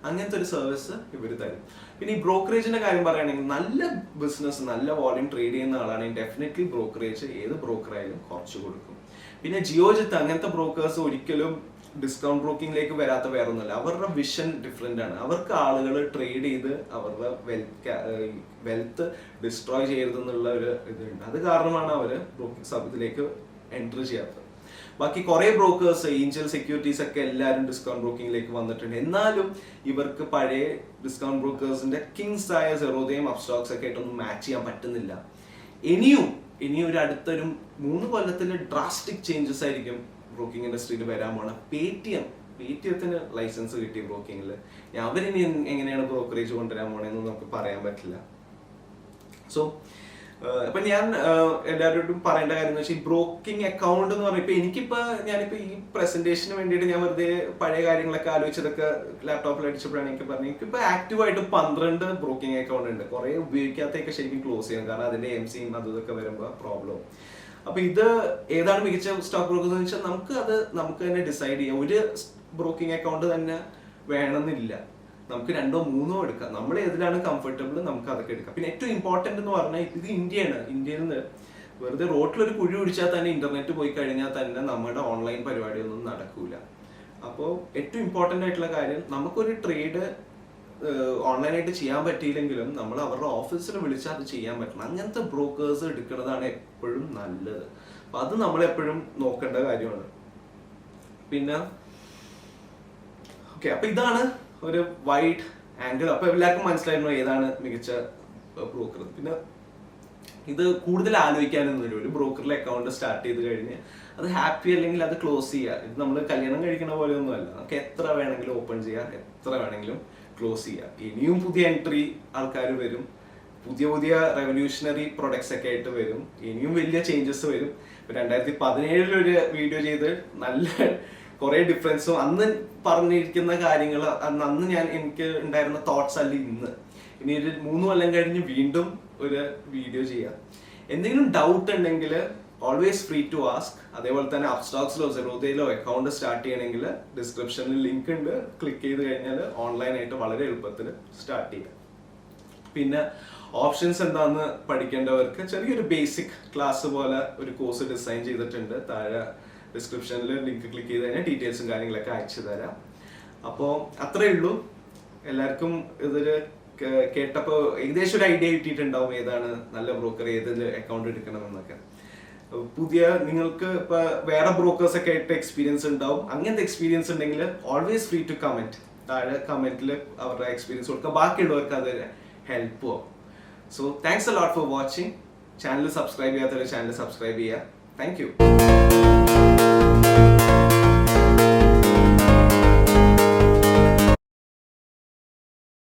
അങ്ങനത്തെ ഒരു സർവീസ് ഇവർ തരും. പിന്നെ ഈ ബ്രോക്കറേജിന്റെ കാര്യം പറയുകയാണെങ്കിൽ നല്ല ബിസിനസ്, നല്ല വോളിയം ട്രേഡ് ചെയ്യുന്ന ആളാണെങ്കിൽ ഡെഫിനറ്റ്ലി ബ്രോക്കറേജ് ഏത് ബ്രോക്കറായാലും കുറച്ച് കൊടുക്കും. പിന്നെ ജിയോജിത്ത് അങ്ങനത്തെ ബ്രോക്കേഴ്സ് ഒരിക്കലും ഡിസ്കൗണ്ട് ബ്രോക്കിംഗിലേക്ക് വരാത്ത വേറെ ഒന്നുമല്ല. അവരുടെ വിഷൻ ഡിഫറെന്റ് ആണ്. അവർക്ക് ആളുകൾ ട്രേഡ് ചെയ്ത് അവരുടെ വെൽത്ത് ഡിസ്ട്രോയ് ചെയ്യരുതെന്നുള്ള ഒരു ഇതുണ്ട്. അത് കാരണമാണ് അവര് ബ്രോക്കിംഗ് സബിലേക്ക് എൻട്രി ചെയ്യാത്തത്. ബാക്കി കുറെ ബ്രോക്കേഴ്സ്, ഏഞ്ചൽ സെക്യൂരിറ്റീസ് ഒക്കെ എല്ലാവരും ഡിസ്കൗണ്ട് ബ്രോക്കിംഗിലേക്ക് വന്നിട്ടുണ്ട്. എന്നാലും ഇവർക്ക് പഴയ ഡിസ്കൗണ്ട് ബ്രോക്കേഴ്സിന്റെ കിങ്സ് ആയ സെറോദയും അപ്സ്റ്റോക്സ് ഒക്കെ ആയിട്ടൊന്നും മാച്ച് ചെയ്യാൻ പറ്റുന്നില്ല. ഇനിയും ഒരു അടുത്തൊരു 3 കൊല്ലത്തിൽ ഡ്രാസ്റ്റിക് ചേഞ്ചസ് ആയിരിക്കും ബ്രോക്കിംഗ് ഇൻഡസ്ട്രിയിൽ വരാൻ പോണ പേടിഎത്തിന് ലൈസൻസ് കിട്ടി ബ്രോക്കിങ്ങിൽ. അവരിനി എങ്ങനെയാണ് ബ്രോക്കറേജ് കൊണ്ടുവരാൻ പോണെന്ന് നമുക്ക് പറയാൻ പറ്റില്ല. സോ അപ്പൊ ഞാൻ എല്ലാവരോടും പറയേണ്ട കാര്യം എന്ന് വെച്ചാൽ ഈ ബ്രോക്കിംഗ് അക്കൗണ്ട് എന്ന് പറയുമ്പോൾ ഞാനിപ്പോ ഈ പ്രസന്റേഷന് വേണ്ടിയിട്ട് ഞാൻ വെറുതെ പഴയ കാര്യങ്ങളൊക്കെ ആലോചിച്ചതൊക്കെ ലാപ്ടോപ്പിൽ അടിച്ചപ്പോഴാണ് എനിക്ക് പറഞ്ഞത്. എനിക്കിപ്പോ ആക്റ്റീവായിട്ട് 12 ബ്രോക്കിംഗ് അക്കൗണ്ട് ഉണ്ട്. കുറെ ഉപയോഗിക്കാത്തൊക്കെ ശരിക്കും ക്ലോസ് ചെയ്യണം, കാരണം അതിന്റെ എംസിയും അതൊക്കെ വരുമ്പോൾ പ്രോബ്ലം. അപ്പൊ ഇത് ഏതാണ് മികച്ച സ്റ്റോക്ക് ബ്രോക്കർ എന്ന് വെച്ചാൽ നമുക്ക് തന്നെ ഡിസൈഡ് ചെയ്യാം. ഒരു ബ്രോക്കിംഗ് അക്കൗണ്ട് തന്നെ വേണമെന്നില്ല, നമുക്ക് 2 or 3 എടുക്കാം. നമ്മൾ ഏതിലാണ് കംഫർട്ടബിൾ നമുക്ക് അതൊക്കെ എടുക്കാം. പിന്നെ ഏറ്റവും ഇമ്പോർട്ടന്റ് എന്ന് പറഞ്ഞാൽ ഇത് ഇന്ത്യയിൽ നിന്ന് വെറുതെ റോട്ടിലൊരു കുഴി പിടിച്ചാൽ തന്നെ ഇന്റർനെറ്റ് പോയി കഴിഞ്ഞാൽ തന്നെ നമ്മുടെ ഓൺലൈൻ പരിപാടിയൊന്നും നടക്കൂല. അപ്പോൾ ഏറ്റവും ഇമ്പോർട്ടന്റ് ആയിട്ടുള്ള കാര്യം, നമുക്കൊരു ട്രേഡ് ഓൺലൈനായിട്ട് ചെയ്യാൻ പറ്റിയില്ലെങ്കിലും നമ്മൾ അവരുടെ ഓഫീസിൽ വിളിച്ചാൽ അത് ചെയ്യാൻ പറ്റണം. അങ്ങനത്തെ ബ്രോക്കേഴ്സ് എടുക്കുന്നതാണ് എപ്പോഴും നല്ലത്. അപ്പൊ അത് നമ്മളെപ്പോഴും നോക്കേണ്ട കാര്യമാണ്. പിന്നെ ഓക്കെ, അപ്പൊ ഇതാണ് ഒരു വൈഡ് ആംഗിൾ. അപ്പൊ എല്ലാവർക്കും മനസ്സിലായിരുന്നു ഏതാണ് മികച്ച ബ്രോക്കർ. പിന്നെ ഇത് കൂടുതൽ ആലോചിക്കാനൊന്നുമില്ല. ഒരു ബ്രോക്കറിലെ അക്കൗണ്ട് സ്റ്റാർട്ട് ചെയ്ത് കഴിഞ്ഞ് അത് ഹാപ്പി അല്ലെങ്കിൽ അത് ക്ലോസ് ചെയ്യുക. ഇത് നമ്മൾ കല്യാണം കഴിക്കുന്ന പോലെ ഒന്നും അല്ല. നമുക്ക് എത്ര വേണമെങ്കിലും ഓപ്പൺ ചെയ്യാം, എത്ര വേണമെങ്കിലും ക്ലോസ് ചെയ്യാം. ഇനിയും പുതിയ എൻട്രി ആൾക്കാർ വരും, പുതിയ റെവല്യൂഷണറി പ്രൊഡക്ട്സ് ഒക്കെ ആയിട്ട് വരും, ഇനിയും വലിയ ചേഞ്ചസ് വരും. 2017 ഒരു വീഡിയോ ചെയ്ത് നല്ല കുറെ ഡിഫറൻസും അന്ന് പറഞ്ഞിരിക്കുന്ന കാര്യങ്ങൾ അന്ന് എനിക്ക് ഉണ്ടായിരുന്ന തോട്ട്സ് അല്ല ഇന്ന്. ഇനി ഒരു 3 കൊല്ലം കഴിഞ്ഞ് വീണ്ടും ഒരു വീഡിയോ ചെയ്യാം. എന്തെങ്കിലും ഡൗട്ട് ഉണ്ടെങ്കിൽ ഓൾവേസ് ഫ്രീ ടു ആസ്ക്. അതേപോലെ തന്നെ അപ്സ്റ്റോക്സിലോ സെറോദയിലോ അക്കൗണ്ട് സ്റ്റാർട്ട് ചെയ്യണമെങ്കിൽ ഡിസ്ക്രിപ്ഷനിൽ ലിങ്ക് ഉണ്ട്, ക്ലിക്ക് ചെയ്ത് കഴിഞ്ഞാൽ ഓൺലൈനായിട്ട് വളരെ എളുപ്പത്തിൽ സ്റ്റാർട്ട് ചെയ്യാം. പിന്നെ ഓപ്ഷൻസ് എന്താണെന്ന് പഠിക്കേണ്ടവർക്ക് ചെറിയൊരു ബേസിക് ക്ലാസ് പോലെ ഒരു കോഴ്സ് ഡിസൈൻ ചെയ്തിട്ടുണ്ട്. താഴെ ഡിസ്ക്രിപ്ഷനിൽ ലിങ്ക് ക്ലിക്ക് ചെയ്ത് കഴിഞ്ഞാൽ ഡീറ്റെയിൽസും കാര്യങ്ങളൊക്കെ അയച്ചു തരാം. അപ്പോൾ അത്രയേ ഉള്ളൂ. എല്ലാവർക്കും ഇതൊരു കേട്ടപ്പോൾ ഏകദേശം ഒരു ഐഡിയ കിട്ടിയിട്ടുണ്ടാവും ഏതാണ് നല്ല ബ്രോക്കർ, ഏതിൽ അക്കൗണ്ട് എടുക്കണമെന്നൊക്കെ. നിങ്ങൾക്ക് ഇപ്പൊ വേറെ ബ്രോക്കേഴ്സ് ഒക്കെ ആയിട്ട് എക്സ്പീരിയൻസ് ഉണ്ടാവും. അങ്ങനത്തെ എക്സ്പീരിയൻസ് ഉണ്ടെങ്കിൽ ഓൾവേസ് ഫ്രീ ടു കമന്റ്. താഴെ കമന്റിൽ അവരുടെ എക്സ്പീരിയൻസ് കൊടുക്കുക, ബാക്കിയുള്ളവർക്ക് അത് ഹെൽപ്പ് ആവും. So thanks a lot for watching. Channel subscribe ചെയ്യാത്തവർ ചാനൽ സബ്സ്ക്രൈബ് ചെയ്യുക. Thank you.